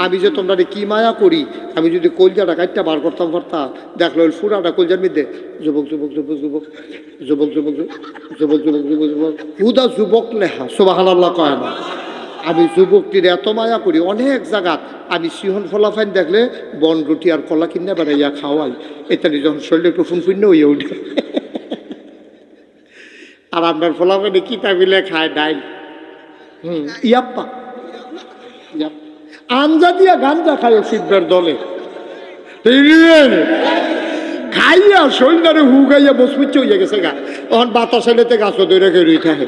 আমি যে তোমরা কি মায়া করি, আমি যদি কলজাটা কাটটা বার করতাম পারতাম, দেখলো ওই ফুরাটা কলজার মধ্যে যুবক যুবক যুবক যুবক যুবক যুবক যুবক যুবক যুবক যুবক উদা যুবক লেখা সুবহানাল্লাহ কয় না। আমি যুবকটির এত মায়া করি, অনেক জায়গাত আমি সিহন ফলাফাইন দেখলে বন রুটি আর কলা কিনে বেড়াইয়া খাওয়াই, এটা যখন শরীরে একটু ফুনফুন্য হইয়া উঠে। আর আপনার ফলাফাইনে কিতা মিলে খায় ডাইল, ইয়াপ্পা আঞ্জা দিয়া গাঞ্জা খায় সিদ্ধের দলে খাইয়া শরীরে হুগাইয়া বসপুচ্ছ হইয়া গেছে গা। তখন বাতাস এলেতে গাছও দৌড়ে রই থাকে,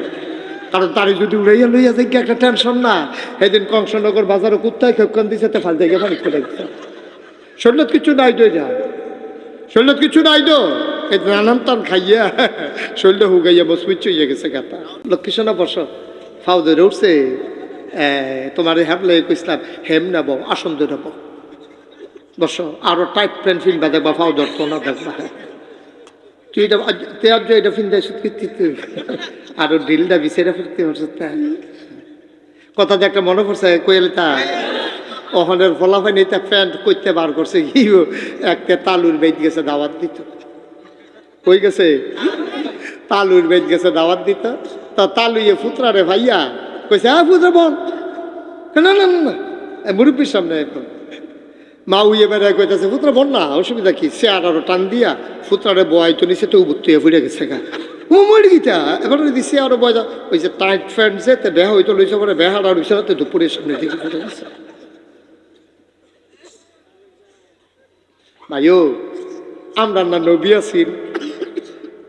কারণ তারে যদি উড়াইয়া লইয়া যাই একটা টেনশন না। সেদিন কংসনগর বাজারে কুত্তায় খেপকান দিছে, তে ফাল জায়গা পানি ফেলে দিচ্ছে। শরীরত কিছু নাই তো, যা শরীরত কিছু নাই তো, এই নানান টান খাইয়া শরীরে হুগাইয়া বসপুচ্ছ হইয়া গেছে গাতা। লক্ষ্মীসোনা বস ফাউ ধরে উঠছে, তোমার হ্যাবলে কইসলাম হেম নেব, আসন ধরে বস, আরো টাইট প্যান্ট ফিল্মবা দেখবা, ফাউ ধরতো না দেখবা। তুই এটা এটা ফিন্দা আরো ডিলটা বিছেরা ফিরতে পারছে। কথা যে একটা মনে পড়ছে কোয়েল তা ওখানের ফলাফাই নিতে প্যান্ট করতে বার করছে, কি একটা তালুর বেদ গেছে দাওয়াত দিত, কই গেছে তালুর বেদ গেছে দাওয়াত দিত। তা তালুয়ে ফুতরা রে ভাইয়া কইছে, হ্যাঁ ফুতরা বল, না না না না মুরব্বীর সামনে এখন মা উইয়ে বেড়ায় কইতেছে, ফুতরা বল না, অসুবিধা কি। সে আরো টান দিয়া ফুতরারে বয় তো নিচে তো উবুত্তুয়ে ফুটে গেছে গা। ও মরি গিতা এখন দিছে আরো বয়, ওই যে টাইট ফ্যান্ট যে বেহা হইতো লইছে পরে বেহার আর হইছে না, তো দুপুরের সামনে দিকে ফুটে গেছে। ভাইও আমরা না নবী আছি,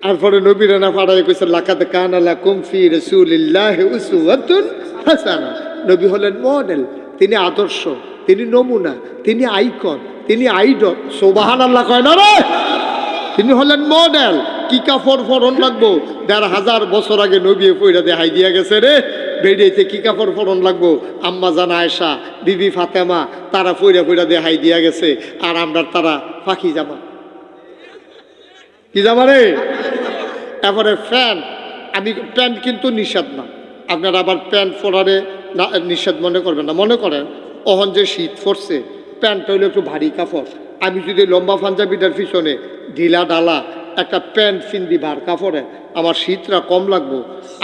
আর পরে নবীরা না পাড়ায় কইছে লাকাদ কানা লাকুম ফি রাসূলিল্লাহি উসওয়াতুন হাসানাহ। নবী হলেন মডেল, তিনি আদর্শ, তিনি নমুনা, তিনি আইকন, তিনি আইডল। সুবহানাল্লাহ কয় না রে। তিনি হলেন মডেল। কি কাপড় পরন লাগবো ১৫০০ বছর আগে নবী পয়রা দেখাই দিয়া গেছে রে। বেরিয়েছে কি কাপড় পরন লাগবো, আম্মা জান আয়েশা, বিবি ফাতেমা, তারা পয়রা পয়রা দেখাই দিয়া গেছে। আর আমরা তারা ফাঁকি জামা, কি জামা রে। এবারে প্যান্ট, আমি প্যান্ট কিন্তু নিষেধ না, আপনারা আবার প্যান্ট পরারে না নিষেধ মনে করবেন না। মনে করেন অহন যে শীত পড়ছে, প্যান্টটা হইলো একটু ভারী কাপড়, আমি যদি লম্বা পাঞ্জাবিটার পিছনে ঢিলা ডালা একটা প্যান্ট ফিন্দি ভার কাপড়ে, আমার শীতটা কম লাগবো।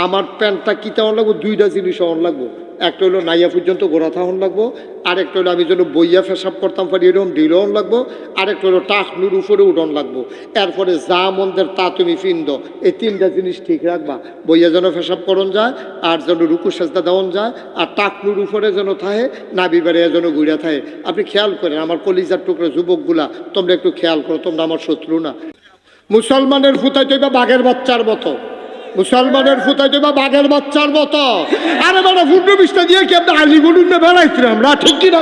আমার প্যান্টটা কী তেমন লাগবো, দুইটা জিনিস অন লাগবো। একটা হলো নাইয়া পর্যন্ত গোড়া থাহন লাগবো, আরেকটা হলো আমি যেন বইয়া পেশাব করতাম পারি এরকম ঢিলন লাগবো, আরেকটা হলো টাকনুর উপরে উঠন লাগবো। এরপরে যা মন্দের তা তুমি ফিন্দ, এই তিনটা জিনিস ঠিক রাখবা। বইয়া যেন পেশাব করন যায়, আর যেন রুকু সেজদা দেওয়ান যায়, আর টাকনুর উপরে যেন থাহে, নাবি বেড়ে যেন ঘুরে থাহে। আপনি খেয়াল করেন, আমার কলিজার টুকরো যুবকগুলা, তোমরা একটু খেয়াল করো, তোমরা আমার শত্রু না। মুসলমানের ফুটাইতে বা বাঘের বাচ্চার মতো, মুসলমানের ফুটাইতে বা বাঘের বাচ্চার মতো। আরে বেটা ফুটো বিশটা দিয়ে কি আপনি আলিগুড়ুন না বেড়াইছি আমরা, ঠিক কি না?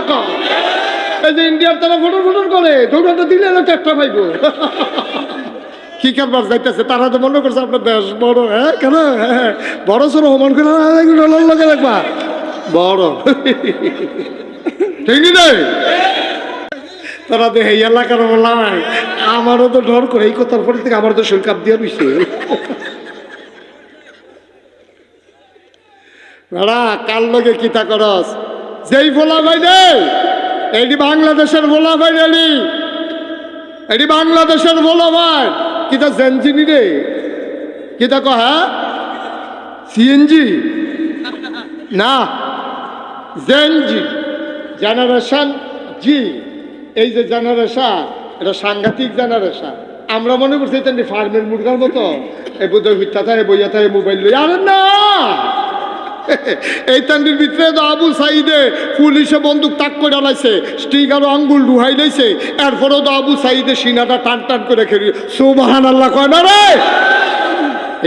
এই যে ইন্ডিয়ার তারা ফটোর ফটোর করে দৌড়াটা দিলে না একটা পাইব। কি কারবার যাইতেছে, তারা তো মনে করছে আপনার দেশ বড়। হ্যাঁ কেন বড় সড়ো হমান করে লগে দেখবা বড়, ঠিক নাই? তারা তো এই এলাকার বললাম, আমারও তো ডর করে এই কথার পরে থেকে আমার তো শরীর কাঁপ দিয়ে রইছে। বেড়া কার লগে কিতা করস, যেই ফোলা ভাই রে, এটি বাংলাদেশের ভোলা ভাই রেলি, এটি বাংলাদেশের ভোলা ভাই। কিতা জেনজিনি রে, কিতা কহ, হ্যাঁ সিএনজি না, জেনজি, জেনারেশন জি। এই যে জেনারেশন, এটা সাংঘাতিক জেনারেশন। আমরা মনে করছি এটা ফার্মের মুরগার মতো, এই বোধ হইতা থাকে বইয়া থাকে মোবাইল লই। আরে না, এই তান্ডির ভিতরে তো আবু সাইদে পুলিশে বন্দুক তাক করে লাইছে, স্টিকার আঙ্গুল ডুহাই লাইছে, এরপরেও তো আবু সাইদে সিনাটা টান টান করে খেলি। সুবহানাল্লাহ কয় না রে।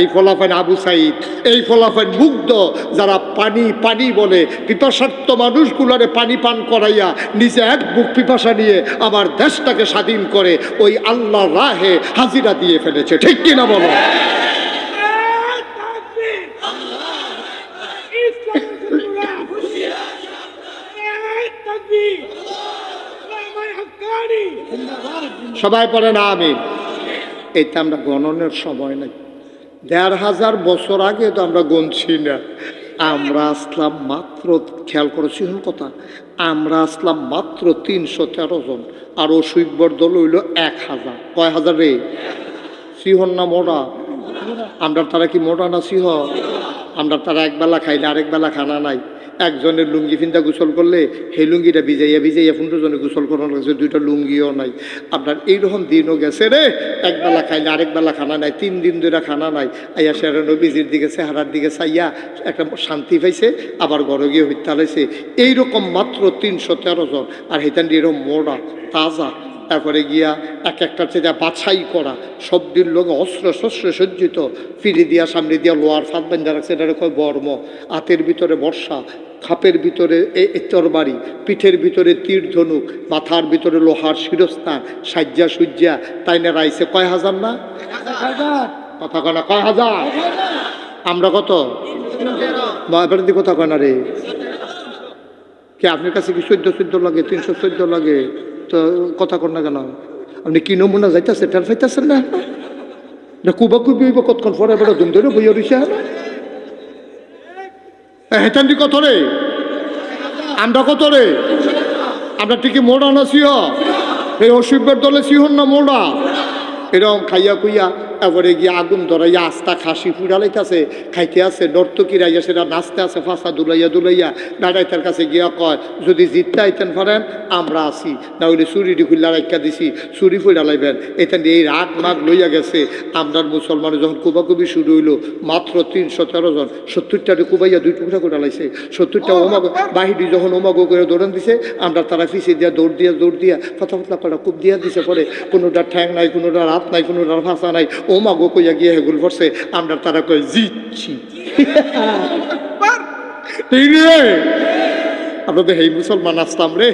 এই ফলাফল আবু সাইদ, এই ফলাফল মুগ্ধ যারা পানি পানি বলে, পিপাসার্থ মানুষগুলারে পানি পান করাইয়া নিজে এক বুক পিপাসা নিয়ে আমার দেশটাকে স্বাধীন করে ওই আল্লাহর রাহে হাজিরা দিয়ে ফেলেছে, ঠিক কিনা বলো? সবাই পড়ে না আমিন। এইটা আমরা গণনের সময় নাই, ১৫০০ বছর আগে তো আমরা গণছি না। আমরা আসলাম মাত্র, খেয়াল করো সিহন কথা, আমরা আসলাম মাত্র 313 জন, আর অসুইব্বর দল হইল 1000। কয় হাজার রে? সিহন না মোড়া? আমরা তারা কি মোড়া না সিহ? আমরা তারা একবেলা খাইলে আরেক বেলা খানা নাই। একজনের লুঙ্গি ফিন্দা গোসল করলে সেই লুঙ্গিটা ভিজাইয়া ভিজাইয়া 15 জনে গোসল করানো লাগছে, 2টা লুঙ্গিও নাই। আপনার এইরকম দিনও গেছে রে, একবেলা খাইলে আরেক বেলা খানা নাই, 3 দিন ধরে খানা নাই। আইয়া সে নবীজির দিকে চেহারার দিকে চাইয়া একটা শান্তি পাইছে, আবার ঘরে গিয়ে হত্যা লাইছে। এইরকম মাত্র 313 জন, আর হেতান এরকম মোড়া তাজা। তারপরে গিয়া এক একটা চেয়ে বাছাই করা, সবদিন লোক অস্ত্র শস্ত্র সজ্জিত, ফিরি দিয়া সামনে দিয়া লোয়ার ফাঁদ বান্ধা রাখছে, এটা কয় বর্ম। হাতের ভিতরে বর্ষা, খাপের ভিতরে তরবারি, পিঠের ভিতরে তীর ধনুক, মাথার ভিতরে লোহার শিরস্থান, সাজ্জা সুজ্জা, তাই না রাইছে কয় হাজার না? কথা কয় না? কয় হাজার? আমরা কত? কথা কয় না রে? কে আপনার কাছে কি 14 লাগে? 314 লাগে? তো কথা কর না কেন? আপনি কি নমুনা যাইতেছে টের পাইতেছেন না? কুবা কুবি হইব কতক্ষণ পরে বড় দুম ধরে বইয়া রইছে। হেতান্ডি কত রে? আমরা কত রে? আমরা ঠিকই মোড়া না সিহ? এই অসুবিধার দলে সিহন না মোড়া? এরকম খাইয়া খুইয়া এবারে গিয়ে আগুন ধরাইয়া আস্তা খাসি ফুড়ালাইতেছে, খাইতে আছে, নর্তকী রাইয়া সেটা নাচতে আছে, ফাঁসা দুলাইয়া দুলাইয়া ডাডাইতার কাছে গিয়া কয়, যদি জিততে আইতেন পারেন আমরা আসি, না হইলে চুরিটি খুললা রাখা দিছি, চুরি ফুড়ালাইবেন। এখান এই রাগ মাগ লইয়া গেছে। আমরার মুসলমানের যখন কুবাকুবি শুরু হইলো, মাত্র 313 জন, 70টারে কুবাইয়া 2 টুকরা করে লাইছে। 70টা ওমাগো বাহিনী যখন ওমাগো করে দৌড়ান দিছে, আমরা তারা পিছিয়ে দিয়া দৌড় দিয়া ফাতা ফাতলা করা কুপ দিয়া দিছে। পরে কোনোটা ঠ্যাং নাই, কোনোটা রাত নাই, কোনোটার ফাঁসা নাই, ও মাগো কইয়া গিয়ে হেগুল পড়ছে। আমরা তারা কই জিতছি। আমরা তো হেই মুসলমান আসলাম রে,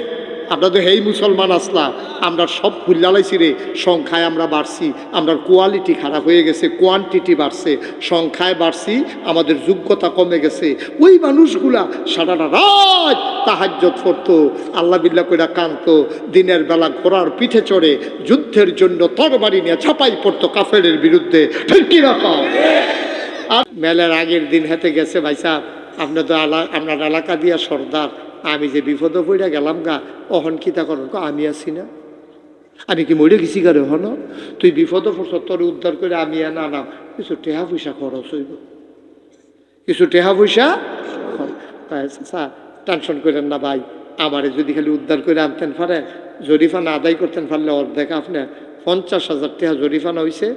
আমরা তো হেই মুসলমান আসলাম। আমরা সব ভুল্লা লাইছি রে। সংখ্যায় আমরা বাড়ছি, আমরা কোয়ালিটি খারাপ হয়ে গেছে, কোয়ান্টিটি বাড়ছে। সংখ্যায় বাড়ছি, আমাদের যোগ্যতা কমে গেছে। ওই মানুষগুলা সারাটা রাত তাহাজ্জুদ পড়তো, আল্লাহ বিল্লাহ কইরা কানতো, দিনের বেলা ঘোড়ার পিঠে চড়ে যুদ্ধের জন্য তরবারি নিয়ে ছাপাই পড়তো কাফেরের বিরুদ্ধে। ঠিক কি রকম? আর মেলার আগের দিন হেতে গেছে, ভাই সাহেব আপনি তো আপনার এলাকা দিয়া সর্দার, আমি যে বিপদে পড়ে গেলাম গা, অহন কিতা করেন? আমি আছি না? আমি কি মরে গেছি গারে? হন তুই বিপদে পড়ছ, তোর উদ্ধার করে আমি না নাম, কিছু টেহা পয়সা খরচ হইব, কিছু টেহা পয়সা। টেনশন করেন না ভাই, আমারে যদি খালি উদ্ধার করে আনতেন পারেন, জরিফানা আদায় করতেন পারলে অর্ধেক আপনার 50,000 টাকা জরিফানা হয়েছে।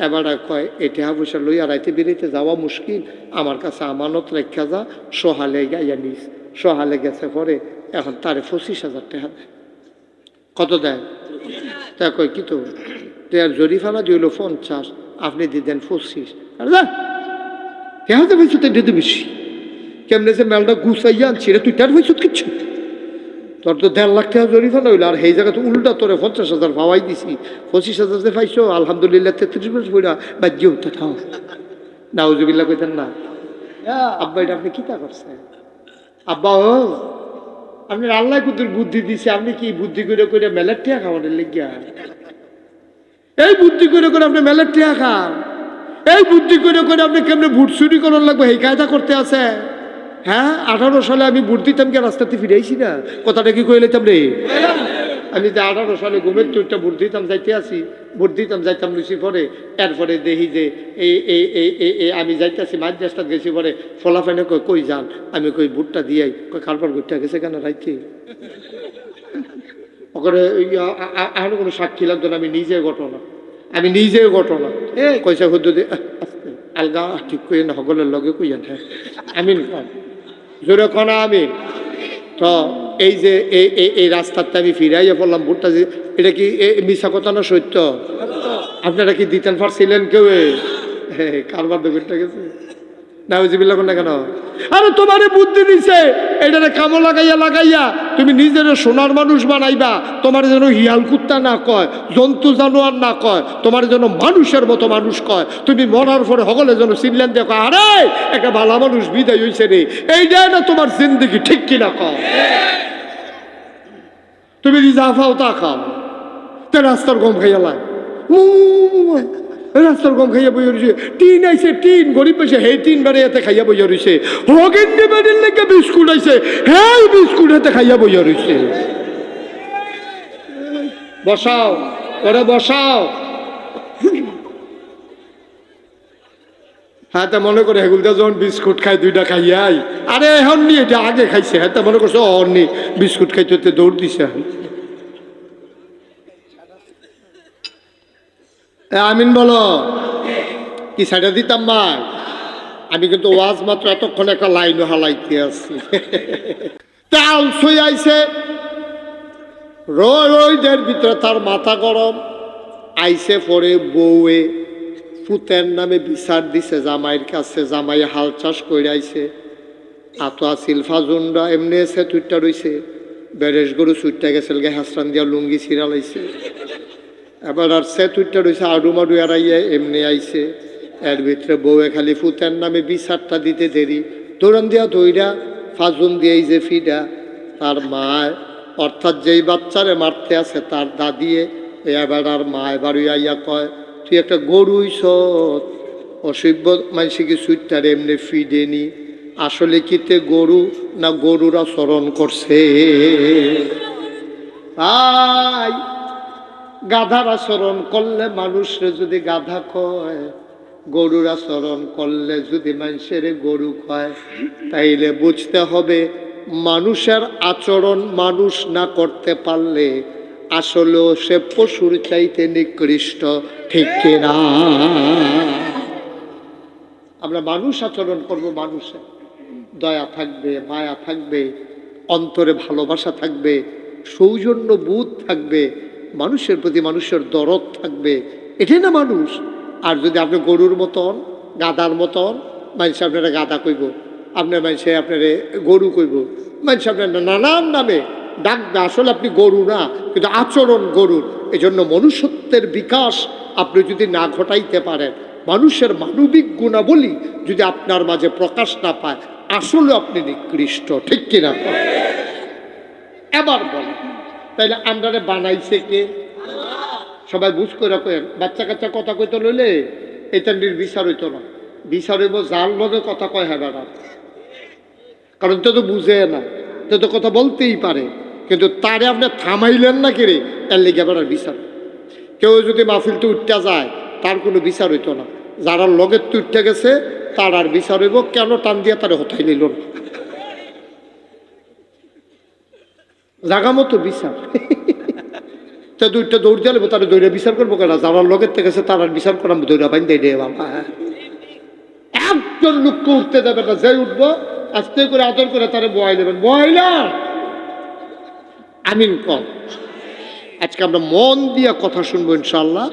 এবার কয় এই টাকা পয়সা লইয়া রাইতে বেরিয়েতে যাওয়া মুশকিল, আমার কাছে আমানত রেখা যা। সহালে গাইয়া নিস, সহালে গেছে পরে, এখন তারে 25,000 টাকা দেয়। কত দেয়? তা কয় কি তো তার জরিফানা দিল 50, আপনি দিতেন 25। কেহাতে পাইছো? তাই দিতে বেশি কেমনে যে মেলটা গুছাইয়া আনছি রে, তুই তার পাইছো কিচ্ছু? তোর তো 1.5 লাখ টাকা জরিফানা হইলো, আর সেই জায়গা তো উল্টা তোরে 50,000 পাওয়াই দিছি। 25,000 যে পাইছো আলহামদুলিল্লাহ, 33 বছর পড়া বাজ্য উঠতে থাও। নাউজুবিল্লাহ কইতেন না? আব্বা এটা আপনি কিতা করছেন? আব্বা ও আপনার আল্লাহ কুতুর বুদ্ধি দিছে, আপনি কি বুদ্ধি করে করে মেলার টিয়া খাওয়ানোর লেগিয়া? এই বুদ্ধি করে করে আপনি মেলার টিয়া খান, এই বুদ্ধি করে করে আপনি কেমনে ভোট চুরি করার লাগবে এই কায়দা করতে আছে? হ্যাঁ 18 সালে আমি ভোট দিতাম, কে রাস্তাতে ফিরাইছি না? কথাটা কি কইলে রে? আমি যে 18 সালে ঘুমের তুইটা ভোট দিতাম যাইতে আসি, ভোট দিতাম যাইতাম লুচি পরে, এরপরে দেখি যে এই আমি যাইতেছি মাঝরাস্তা গেছি, পরে ফলাফাইনে কই যান? আমি কই ভোটটা দিয়াই। কই কারবার ভোটটা গেছে কেন রাইতে? ওখানে আর কোনো সাক্ষী লাগতো না, আমি নিজে ঘটনা, আমি নিজে ঘটনা কইসা হুদ্দু আলগা ঠিক কই না, সকলের লগে কইয়া না আমিন জোরে কনা আমিন। তো এই যে এই রাস্তাতে আমি ফিরাইয়া পড়লাম ভোটটা, যে এটা কি মিশা কথা না সত্য? আপনারা কি দিতেন পারছিলেন কেউ? কারবার ভোটটা গেছে না বুঝিবিল্লা না কেন? আরে তোমারে বুদ্ধি দিছে, এটারে কামো লাগাইয়া লাগাইয়া তুমি নিজের সোনার মানুষ বানাইবা। তোমার যেন হিয়াল কুত্তা না কয়, জন্তু জানোয়ার না কয়, তোমার যেন মানুষের মতো মানুষ কয়। তুমি মরার পরে সকলে যেন চিনলেন দেখো, আরে একটা ভালো মানুষ বিদায় হয়েছে রে। এইটাই না তোমার জিন্দগি, ঠিক কিনা কয়? তুমি যা খাও তা খাও, তে রাস্তার গম খাইয়া লাই রাস্তার কম খাইয়া বইয়া রয়েছে, টিন আইছে, টিন গরিব পাইছে, হে টিন বাড়ি এতে খাইয়া বইয়া রয়েছে, হগেন্ডি বাড়ির লেগে বিস্কুট আইছে, হ্যাঁ বিস্কুট এতে খাইয়া বইয়া রয়েছে। বসাও, ওরে বসাও। হ্যাঁ তা মনে করে হেগুলটা যখন বিস্কুট খাই দুইটা খাইয়াই, আরে এখন নি এটা আগে খাইছে, হ্যাঁ তা মনে করছে অনি বিস্কুট খাইতে দৌড় দিছে। আমিন বলো, কি সাইডা দিতাম ভাই? আমি কিন্তু ওয়াজ মাত্র এতক্ষণ একটা লাইন হালাইতে আছি। তাল ছুঁই আইছে, রোদের ভিতরে তার মাথা গরম আইসে, পরে বউয়ে ফুতের নামে বিচার দিছে জামাইয়ের কাছে, জামাই হাল চাষ করে আইছে, আতো আসিল ফাজুন্ডা এমনি এসে তুইটা রইছে, বেরেশ গরু চুইটা গেছিল গে, হাসরান দিয়া লুঙ্গি ছিঁড়া লাইছে, এবার আর সে তুইটা রয়েছে আডু মাডু এড়াইয়া এমনি আইছে। এর ভিতরে বউয়ে খালি ফুতের নামে বিচারটা দিতে দেরি, দৌড়ান দিয়া দইরা ফাজুন দিয়ে যে ফিডা তার মায়, অর্থাৎ যেই বাচ্চারে মারতে আছে তার দাদিয়ে, এবার আর মায় বাড়ি আইয়া কয়, তুই একটা গরু ইসত, অসভ্য মানুষ কি সুইটার এমনি ফিডেনি, আসলে কিতে গরু না গরুরা চরণ করছে। আই গাধার আচরণ করলে মানুষরে যদি গাধা কয়, গরুর আচরণ করলে যদি মানুষের গরু কয়, তাইলে বুঝতে হবে মানুষের আচরণ মানুষ না করতে পারলে আসলেও সে পশুর চাইতে নিকৃষ্ট, ঠিক কিনা? আমরা মানুষ আচরণ করব, মানুষের দয়া থাকবে, মায়া থাকবে, অন্তরে ভালোবাসা থাকবে, সৌজন্য বোধ থাকবে, মানুষের প্রতি মানুষের দরদ থাকবে, এটাই না মানুষ। আর যদি আপনি গরুর মতন, গাদার মতন, মানুষ আপনারা গাদা কইব, আপনার মানুষে আপনারে গরু কইব, মানুষ আপনার নানান নামে ডাকবে, আসলে আপনি গরু না, কিন্তু আচরণ গরুর। এই জন্য মনুষ্যত্বের বিকাশ আপনি যদি না ঘটাইতে পারেন, মানুষের মানবিক গুণাবলী যদি আপনার মাঝে প্রকাশ না পায়, আসলে আপনি নিকৃষ্ট, ঠিক কিনা? এবার বলেন, তাইলে আমরারে বানাইছে কে? সবাই বুঝ করে কয়েন, বাচ্চা কাচ্চা কথা কইতে লইলে এটা বিচার হইতো না, বিচার হইব জাল লগে কথা কয়, হ্যাঁ বেড়া, কারণ তো বুঝে না, তো কথা বলতেই পারে, কিন্তু তারে আপনি থামাইলেন না কেড়ে, এর লেগে বেড়ার বিচার। কেউ যদি মাহফিলটা উঠতে যায়, তার কোনো বিচার হইতো না, যারা লগের তো উঠতে গেছে তার আর বিচার হইব, কেন টান দিয়ে তারে হতাই নিল না, জাগা মতো বিচার। তো দুইটা দৌড় দিয়ে তারা দৌড়ে বিচার করবো কেন? যারা লগের থেকে গেছে তার আর বিচার করাম, দৌড়া পাইন দেয় রে বাবা। একজন লোককে উঠতে দেবে না, যে উঠবো আস্তে করে আদর করে তারা বয়াই দেবেন, বয়াইলা আমিন কম। আজকে আমরা মন দিয়া কথা শুনবো ইনশাল্লাহ,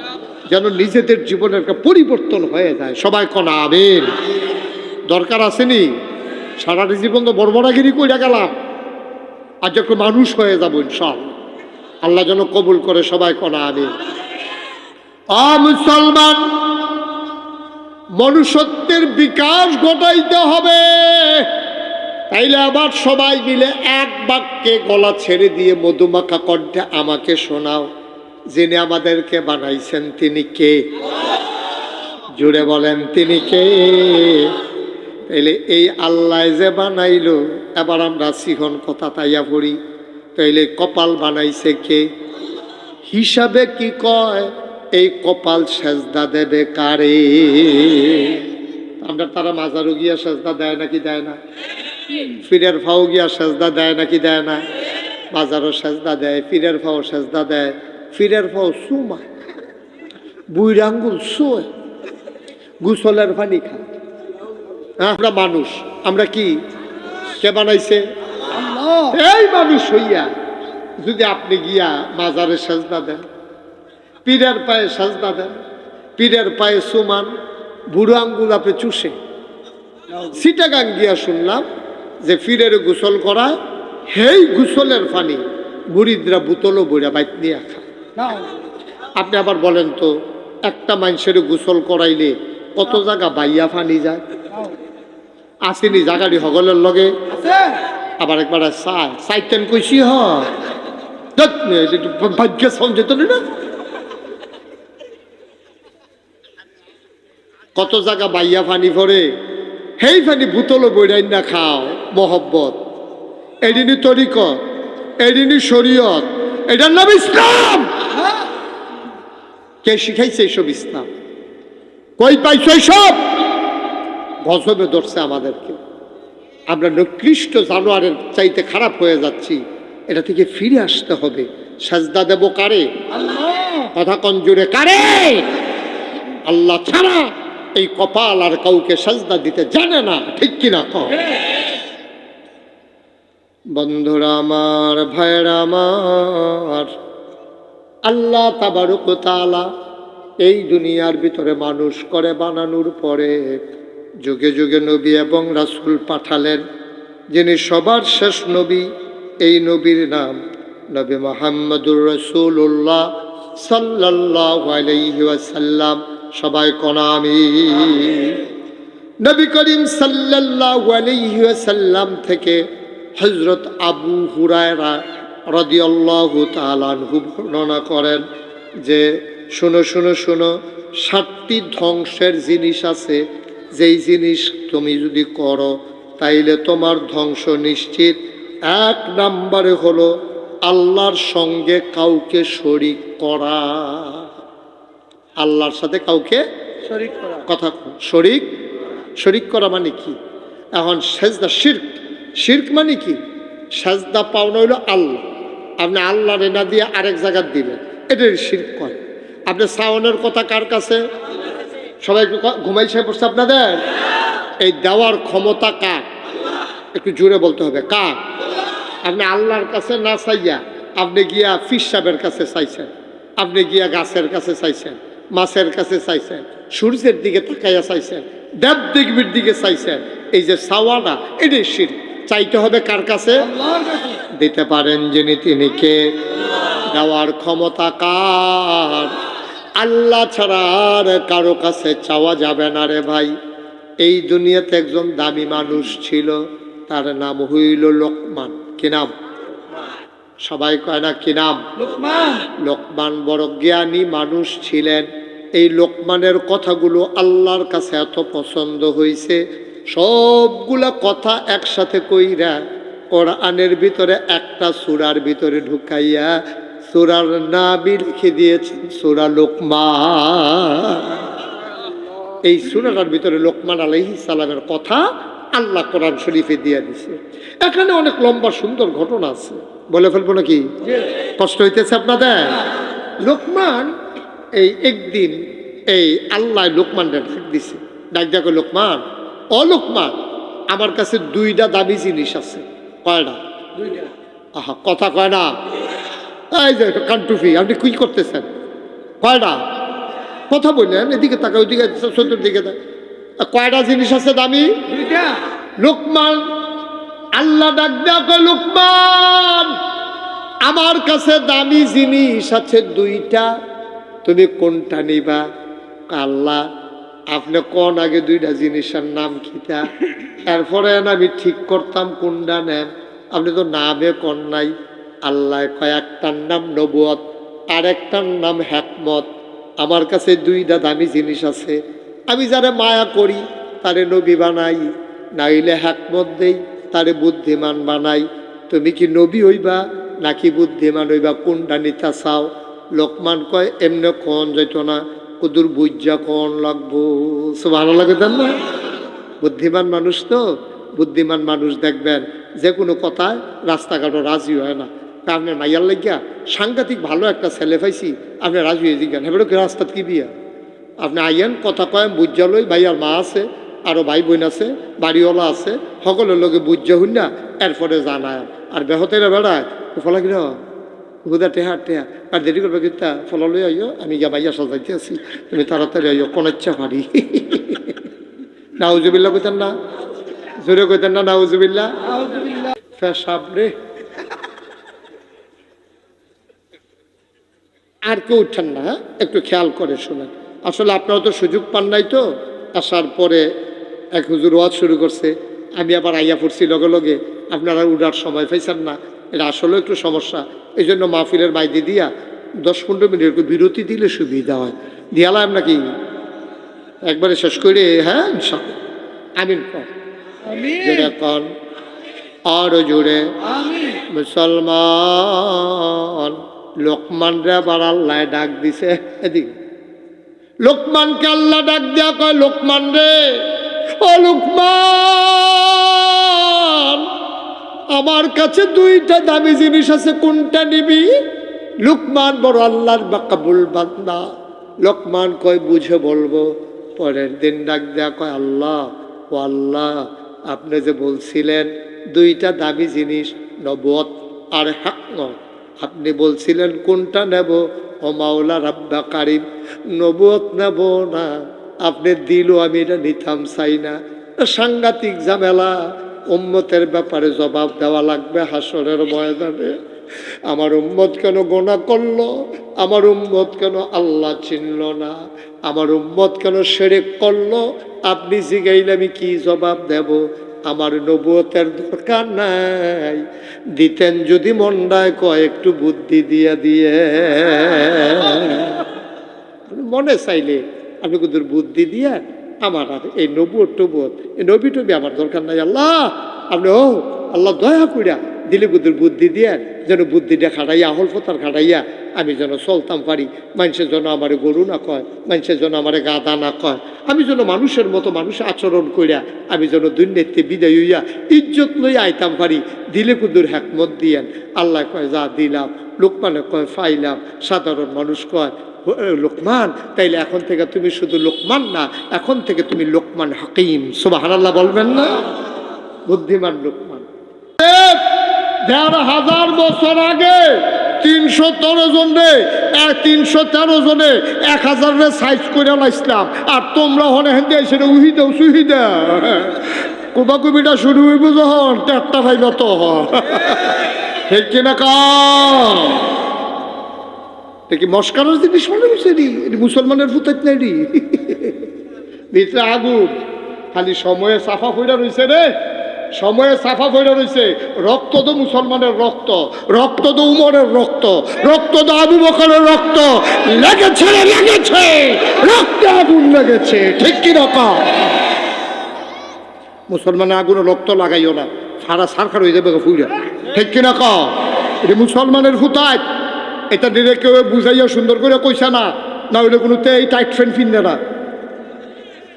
যেন নিজেদের জীবনের একটা পরিবর্তন হয়ে যায়। সবাই কনা আমিন। দরকার আসেনি, সারাটা জীবন তো বড়বড়াগিরি কইরা গেলাম, আজ একটু মানুষ হয়ে যাবো ইনশাল্লাহ, আল্লাহ যেন কবুল করে। সবাই কনা আমিন। মুসলমান, মনুষ্যত্বের বিকাশ ঘটাইতে হবে, তাইলে আবার সবাই মিলে এক বাক্যে গলা ছেড়ে দিয়ে মধুমাখা কণ্ঠে আমাকে শোনাও, যিনি আমাদেরকে বানাইছেন তিনি কে? জুড়ে বলেন তিনি কে? তাইলে এই আল্লাহ যে বানাইলো, এবার আমরা সিহন কথা তাইয়া পড়ি, তাইলে কপাল বানাইছে কে? হিসাবে কি কয় এই কপাল সেজদা দেবে কারে? আমরা তারা মাজারও গিয়া সেজদা দেয় নাকি দেয় না? পীরের ফাও গিয়া সেজদা দেয় নাকি দেয় না? মাজারও সেজদা দেয়, পীরের ফাও সেজদা দেয়, পীরের ফাও সুমায়, বুইর আঙ্গুল শোয়, গুসলের পানি খায়। আমরা মানুষ, আমরা কি? কে বানাইছে? এই মানুষ হইয়া যদি আপনি গিয়া মাজারে সেজদা দেন, পীরের পায়ে সেজদা দেন, পীরের পায়ে সুমান, বুড়ো আঙ্গুল আপনি চুষে, সিটাগাং গিয়া শুনলাম যে পীরের গোসল করায়, হেই গোসলের পানি বুড়িদরা বোতলও বইরা বাইক নিয়ে খায়। আপনি আবার বলেন তো, একটা মানুষের গোসল করাইলে কত জায়গা বাইয়া ফানি যায়? আসেনি জাগাড়ি হগলের লগে, আবার একবার সাইতেন কইসি হয় ভাগ্য সমঝে তো না। কত জায়গা বাইয়া পানি পরে, সেই পানি বোতলও বইরাই না খাও মহব্বত। এদিনই তরিকত, এদিনই শরীয়ত, এটার নাম ইসলাম। কে শিখাইছে এইসব ইসলাম? কই পাইছো এইসব? গজবে ধরছে আমাদেরকে। আমরা নিকৃষ্ট জানোয়ারের চাইতে খারাপ হয়ে যাচ্ছি। এটা থেকে ফিরে আসতে হবে। সাজদা দেব কারে? কথা কঞ্জুরে কারে? আল্লাহ ছাড়া এই কপাল আর কাউকে সাজদা দিতে জানে না, ঠিক কিনা কও? বন্ধুরা আমার, ভাইরা আমার, আল্লাহ তাবারক ওয়া তাআলা এই দুনিয়ার ভিতরে মানুষ করে বানানোর পরে যুগে যুগে নবী এবং রাসূল পাঠালেন। যিনি সবার শেষ নবী, এই নবীর নাম নবী মুহাম্মদুর রাসূলুল্লাহ সাল্লাল্লাহু আলাইহি ওয়াসাল্লাম। সবাই কোন আমিন। নবী করিম সাল্লাল্লাহু আলাইহি ওয়াসাল্লাম থেকে হযরত আবু হুরায়রা রাদিয়াল্লাহু তাআলা আনহু বর্ণনা করেন যে শোনো শোনো শোনো, 7টি ধ্বংসের জিনিস আছে, যেই জিনিস তুমি যদি করো তাইলে তোমার ধ্বংস নিশ্চিত। 1 নম্বরে হলো আল্লাহর সঙ্গে কাউকে শরীক করা। আল্লাহর সাথে কাউকে শরীক করা। কথা শরীক, শরীক করা মানে কি? এখন সেজদা শিরক, শিরক মানে কি? সেজদা পাওনা হইল আল্লাহ, আপনি আল্লাহরে না দিয়ে আরেক জায়গায় দিলেন, এটাই শিরক করে। আপনি সাওনের কথা কার কাছে? সবাই একটু ঘুমাইছে পড়ছে আপনাদের? এই দেওয়ার ক্ষমতা কার? একটু জোরে বলতে হবে, কার? আপনি আল্লাহর কাছে না চাইয়া আপনি গিয়া ফিস সাহেবের কাছে চাইছেন, আপনি গিয়া গাছের কাছে চাইছেন, মাছের কাছে চাইছেন, সূর্যের দিকে তাকাইয়া চাইছেন, দেব দেবীর দিকে চাইছেন। এই যে চাওয়াটা, এটাই শিরক। চাইতে হবে কার কাছে? দিতে পারেন যিনি, তিনি কে? দেওয়ার ক্ষমতা কার? আল্লাহ ছাড়া আর কারো কাছে চাওয়া যাবে না রে ভাই। এই দুনিয়াতে একজন দামি মানুষ ছিল, তার নাম হইল লোকমান। কি নাম? সবাই কয় না কি নাম? লোকমান। লোকমান বড় জ্ঞানী মানুষ ছিলেন। এই লোকমানের কথাগুলো আল্লাহর কাছে এত পছন্দ হয়েছে, সবগুলা কথা একসাথে কইরা কোরআনের ভিতরে একটা সূরার ভিতরে ঢুকাইয়া সূরার নামই লিখে দিয়েছেন সূরা লোকমান। এই সূরাটার ভিতরে লোকমান আলাইহিস সালামের কথা আল্লাহ কোরআন শরীফে দিয়ে দিছে। এখানে অনেক লম্বা সুন্দর ঘটনা আছে, বলে ফেলবো নাকি? কষ্ট হইতেছে আপনাদের? লোকমান এই একদিন এই আল্লাহ লোকমানটা ডাক দিছে, ডাক ডাকে লোকমান, ও লোকমান, আমার কাছে 2টা দামি জিনিস আছে। কয়টা? 2টা। আহা, কথা কয় না। এই যে কান্টুফি, আপনি কি করতেছেন? কয়টা? কথা বললেন, এদিকে তাকা, ওইদিকে চতুর্দিকে। কয়টা জিনিস আছে দামি? 2টা। লোকমান, আল্লাহ ডাক ডাকে, লোকমান, আমার কাছে দামি জিনিস আছে 2টা, তুমি কোনটা নিবা? আল্লাহ, আপনি কোন আগে 2টা জিনিসের নাম কিতা, এরপরে আমি ঠিক করতাম কোনটা নেন। আপনি তো নামে কোন নাই। আল্লাহ কয়, একটার নাম নবুয়ত, আর একটার নাম হিকমত। আমার কাছে 2টা দামি জিনিস আছে, আমি যারা মায়া করি তারে নবী বানাই, নাইলে হিকমত দেই, তারে বুদ্ধিমান বানাই। তুমি কি নবী হইবা নাকি বুদ্ধিমান হইবা, কোনটা নিতে চাও? লোকমান কয়, এমনি কোন যাইত না, কুদুর বুঝা কোন লাগবো। ভালো লাগে না? বুদ্ধিমান মানুষ তো, বুদ্ধিমান মানুষ দেখবেন যে কোনো কথায় রাস্তাঘাটও রাজি হয় না। আপনার মাইয়ার লাগিয়া সাংঘাতিক ভালো একটা ছেলে পাইছি, আপনি রাজি হয়ে জিজ্ঞান, হেবেন কি রাস্তাত কি বিয়া? আপনি আইয়েন, কথা কয়েন, বুঝা লই, ভাইয়ার মা আছে, আরও ভাই বোন আছে, বাড়িওয়ালা আছে, সকলের লোকে বুঝা হইন না, এরপরে জানায়। আর বেহতেরা বেড়ায় ফলা কিনা হুদা টেহা টেহা, আর দেরি করবে কিতা ফলা লই আইও, আমি গিয়া ভাইয়া সাজাইতে আছি, তুমি তাড়াতাড়ি আইও, কোন ইচ্ছা পারি। নাউজুবিল্লা কইতেন না? জোরে কইতেন না নাউজুবিল্লা? পেশাব রে। আর কেউ উঠছেন না, একটু খেয়াল করে শোনেন। আসলে আপনারা তো সুযোগ পান নাই, তো আসার পরে এক হুজুর ওয়াজ শুরু করছে, আমি আবার আইয়া পড়ছি লগে লগে, আপনারা উঠার সময় পাইছেন না। এটা আসলে একটু সমস্যা। এই জন্য মাহফিলের বাইরে দিয়া 10-15 মিনিট বিরতি দিলে সুবিধা হয়। দিয়ালাম নাকি? একবারে শেষ করে, হ্যাঁ ইনশাআল্লাহ আমিন কর, জোরে কন আরো জোরে। মুসলমান লোকমান রে আবার আল্লাহ ডাক দিছে, এদিকে লোকমানকে আল্লাহ ডাক দেয়া কয়, লোকমান রে, ও লোকমান, আমার কাছে দুইটা দামি জিনিস আছে, কোনটা নিবি? লোকমান বড় আল্লাহর বাকাবুল বান্দা। লোকমান কয় বুঝে বলবো। পরের দিন ডাক দেয়া কয়, আল্লাহ, ও আল্লাহ, আপনি যে বলছিলেন দুইটা দামি জিনিস, নবুয়ত আর হিকমত, আপনি বলছিলেন কোনটা নেব? ও মাওলা রাব্বা কারিম, নবুয়ত নেব না, আপনি দিলও আমি এটা নিতাম চাই না। সাংঘাতিক ঝামেলা, উম্মতের ব্যাপারে জবাব দেওয়া লাগবে হাসরের ময়দানে। আমার উম্মত কেন গোনা করলো? আমার উম্মত কেন আল্লাহ চিনল না? আমার উম্মত কেন শিরক করলো? আপনি জিগাইলে আমি কি জবাব দেব? আমার নবুয়তের দরকার নাই, দিতেন যদি মন্ডায় কয় একটু বুদ্ধি দিয়ে দিয়ে, মনে চাইলে আপনি কিন্তু বুদ্ধি দিয়ে আমার আর এই নবুয়ত টবুয়ত, এই নবী টবি আমার দরকার নাই। আল্লাহ আপনি, ও আল্লাহ দয়া করিয়া দিলে বুদ্ধুর বুদ্ধি দিয়ে যেন বুদ্ধিটা খাটাইয়া, আহল ফতার খাটাইয়া আমি যেন চলতাম পারি। মানুষের জন্য আমার গরু না কয়, মানুষের জন্য আমার গাদা না কয়, আমি যেন মানুষের মতো মানুষ আচরণ করিয়া আমি যেন দুর্নীতি বিদায় হইয়া ইজ্জত লইয়া আইতাম পারি। দিলে কুদুর হ্যাকমত দিয়েন। আল্লাহ কয় যা দিলাম, লোকমানে কয় ফাইলাম। সাধারণ মানুষ কয়, লোকমান, তাইলে এখন থেকে তুমি শুধু লোকমান না, এখন থেকে তুমি লোকমান হাকিম। সুবহানাল্লাহ বলবেন না? বুদ্ধিমান লোকমান। ১,৫০০ বছর আগে ৩১৩ জনে ৩১৩ জনে ১,০০০ রে সাইজ করে লাইছিলাম, আর তোমরা হনে হেন্দে এসে উহি দাও সুহি দাও। কুবাকুবিটা শুরু হইব যখন টেটটা ভাইবা তো ঠিক কিনা কাম? কি মস্কারের জিনিস মনে হচ্ছে রি? মুসলমানের ফুতাইত নাই রি, ভিতরে আগুন। খালি সময়ে সাফা ফইরা রয়েছে রে, সময়ে সাফা ফইরা রয়েছে। রক্ত তো মুসলমানের রক্ত, রক্ত তো উমরের রক্ত, রক্ত তো আবু বকরের রক্ত, লেগেছে রে লেগেছে, রক্তে আগুন লেগেছে, ঠিক কি রকম? মুসলমানের আগুনে রক্ত লাগাইও না, সারা সারখার হয়ে যাবে ফুইরা, ঠিক কিনা ক? এটা মুসলমানের ফুতাই, এটা দিলে কেউ বুঝাইয়া সুন্দর করে কইসা না, না হইলে কোনো এই টাইট ফ্যান ফিনবে না।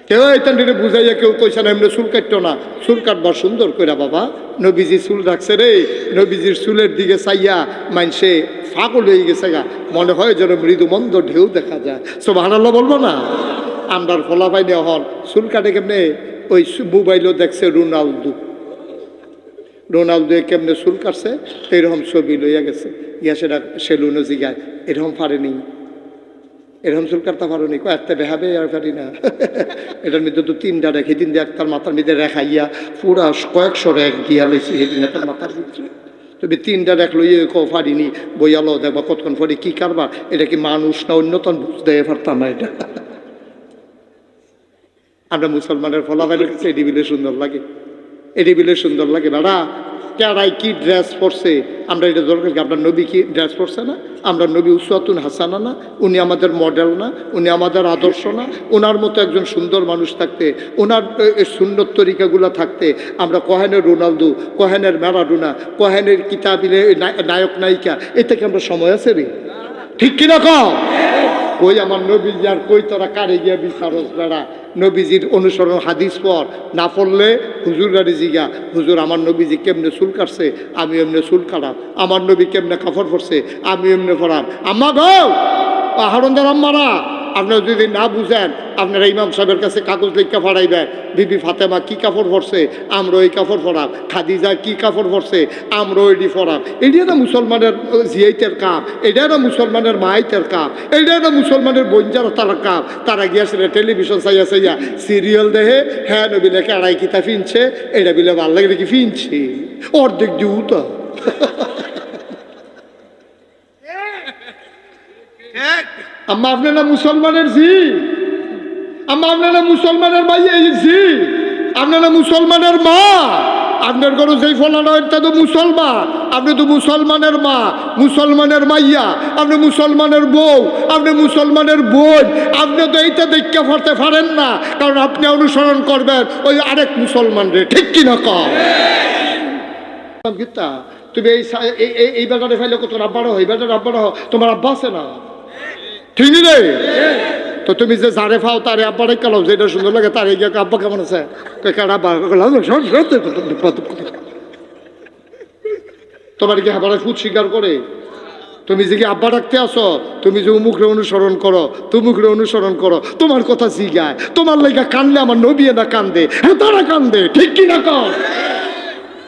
কেউ এটা দিলে বুঝাইয়া কেউ কইসা না, এমনি চুল কাটতো না, চুল কাটবার সুন্দর করে বাবা। নবীজি চুল রাখছে রে, নবীজির চুলের দিকে চাইয়া মানসে ফাগল হয়ে গেছে গা, মনে হয় যেন মৃদু মন্দ ঢেউ দেখা যায়। সুবহানাল্লাহ বলবো না? আমরার ফলা পাই না হন চুল কাটে কেমনে? ওই মোবাইলও দেখছে রোনালদো, রোনালদো কেমনে চুল কাটছে এরকম ছবি লইয়া গেছে, ইয়া সেটা সেলুনও জিগায় এরকম পারেনি, এরকম চুল কাটতে পারোনি, কয়েকটা বেহাবে আর পারি না। এটার মধ্যে তো 3টা রেখে দিন দিয়ে একটার মাথার মধ্যে রেখাইয়া পুরা কয়েকশো রেখ দিয়া লইছি সেদিন একটার মাথার ভিতরে। তুমি 3টা রেখ লইয়ে কেউ পারিনি, বইয়ালো দেখবা কতক্ষণ পরে কি কারবার, এটা কি মানুষ না অন্যতম বুঝতে পারতাম না। এটা আমরা মুসলমানের ফলাফলের কাছে এটি বিলে সুন্দর লাগে, এটি বিলে সুন্দর লাগে। বেড়া কেরাই কি ড্রেস পরছে, আমরা এটা দরকার কি? আপনার নবী কি ড্রেস পরছে না? আমরা নবী উসওয়াতুন হাসানা না? উনি আমাদের মডেল না? উনি আমাদের আদর্শ না? ওনার মতো একজন সুন্দর মানুষ থাকতে, ওনার সুন্নত তরিকাগুলো থাকতে আমরা কোহেনের রোনালদো, কোহেনের ম্যারাডোনা, কোহেনের কিতাবিলে নায়ক নায়িকা, এ থেকে আমরা সময় আছে রে? ঠিক কিনা কও? কই আমার নবীজি আর কই তোরা কারে গিয়া বিচারস বেড়া? নবীজির অনুসরণ হাদিস পর না পড়লে হুজুররা জিগা, হুজুর আমার নবীজি কেমনে চুল কাটছে আমি এমনি চুল কাটাম, আমার নবী কেমনে কাপড় পরছে আমি এমনি পরাম। আম্মা গো হারুনদার আম্মারা, আপনারা যদি না বুঝেন আপনারা ইমাম সাহেবের কাছে কাগজ লিখা ফাড়াইবেন, বিবি ফাতেমা কি কাপড় পরছে আমরা ওই কাপড় পরাম, খাদিজা কি কাপড় পরছে আমরা ওইটি পরাম। এটাই না মুসলমানের জিয়াইতের কাম, এটাই না মুসলমানের মাইতের কাম, এটাই না মুসলমানের বঞ্জার তারা কাম। তারা গিয়েছিল টেলিভিশন চাইয়া চাইয়া সিরিয়াল দেখে, হ্যাঁ নবী লেখে আড়াই কিতা ফিনছে, এটা বিলে ভাল লাগে কি ফিনছি অর্ধেক দিউ তো। আম্মা আপনারা মুসলমানের জি, আম্মা আপনারা মুসলমানের ভাই জি, আপনারা মুসলমানের মা, আপনার ঘরে যেই ফলানো এটা তো মুসলমান, আপনি তো মুসলমানের মা, মুসলমানের মাইয়া, আপনি মুসলমানের বউ, আপনি মুসলমানের বোন, আপনি তো এইটা দেখতে পারতে পারেন না, কারণ আপনি অনুসরণ করবেন ওই আরেক মুসলমান রে, ঠিক কিনা কম? গীতা তুমি এই বেটারে ফেলে তোমার আব্বারও এই বেটার আব্বারও তোমার আব্বা আছে না, ঠিক রে? তো তুমি যে যারে ফাও তারে আব্বারে কালো যেটা সুন্দর লাগে তার এই আব্বা কেমন আছে, তোমার কি আবার ফুট স্বীকার করে? তুমি যে কি আব্বা রাখতে আসো, তুমি যে উমুকরে অনুসরণ করো, তুমুকরে অনুসরণ করো, তোমার কথা জিগায়, তোমার লেগা কানলে আমার নবী না কান্দে, হ্যাঁ তারা কান্দে, ঠিক কিনা কর?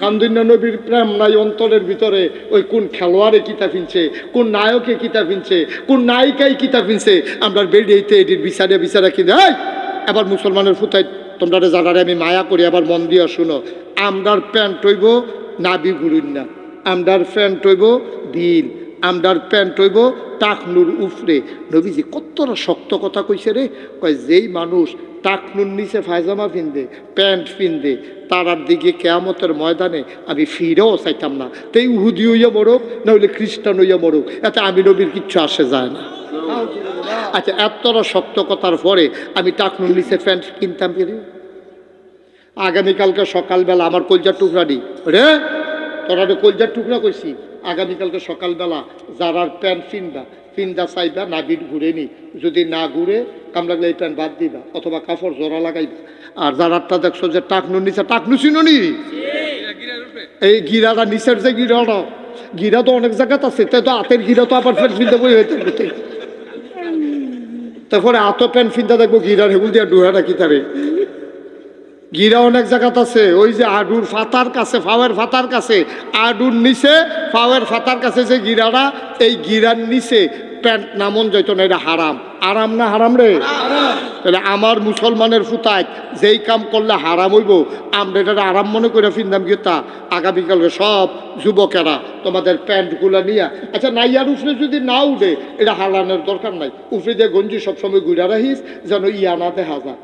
কান্দুন্না নবীর প্রেম নাই অন্তরের ভিতরে, ওই কোন খেলোয়াড়ে কিতা ফিনছে, কোন নায়কে কিতা ফিনছে, কোন নায়িকাই কিতা ফিনছে, আমরা বেরিয়েতে এটির বিচারে বিচারে কিনে এবার মুসলমানের ফুতাই তোমরা জানারে আমি মায়া করি, আবার মন দিয়া শুনো, আমরার প্যান্ট হইব নাবি গুরুন না, আমরার প্যান্ট হইব দিল, আমরার প্যান্ট হইব টাকনুর উফরে। নবীজি কতটা শক্ত কথা কইছে রে, কয় যেই মানুষ টাকনুর নিচে ফায়জামা পিনদে, প্যান্ট পিনদে, তারার দিকে কেয়ামতের ময়দানে আমি ফিরেও চাইতাম না, তাই উহুদি হইয়া মরুক না হইলে খ্রিস্টান হইয়া মরুক, এতে আমি নবীর কিচ্ছু আসে যায় না। আচ্ছা, এতটা শক্ত কথার পরে আমি টাকনুর নিচে প্যান্ট কিনতাম কি রে? আগামীকালকে সকালবেলা আমার কলজার টুকরা নি রে, তোরা কলজার টুকরা কইছি, আগামীকালকে সকালবেলা যারার প্যান্ট ফিন্দা চাইবা নাবির ঘুরে নি, যদি না ঘুরে কাম লাগলে এই প্যান্ট বাদ দিবা অথবা কাপড় জোড়া লাগাইবা। আর যারারটা দেখছো যে টাকনুর নিচে, টাকনু চিনো নি? এই গিরাটা নিচের যে গিরাটা, গিরা তো অনেক জায়গাত আছে, তাই তো হাতের গিরা তো আবার প্যান্ট ফিনতে বই হইতে, তারপরে হাত প্যান্ট ফিনতে দেখবো গিরার হেগুল দিয়া ডুহাটা কি তারে গিরা অনেক জায়গাত আছে, ওই যে আডুর ফাতার কাছে, ফাওয়ের ফাতার কাছে, আডুর নিচে ফাওয়ের ফাতার কাছে যে গিরাটা, এই গিরার নিচে প্যান্ট নামন যাইতো না, এটা হারাম। আরাম না হারাম রে? তাহলে আমার মুসলমানের ফুতায় যেই কাম করলে হারাম হইব, আমরা এটা আরাম মনে করে ফিরলাম কি তা? আগামীকালকে সব যুবকেরা তোমাদের প্যান্টগুলো নিয়ে, আচ্ছা নাইয়ার উফরে যদি না উঠে এটা হারানোর দরকার নাই, উফরে দিয়ে গঞ্জি সবসময় ঘুরা রাখিস যেন ইয়া না দেখা যায়,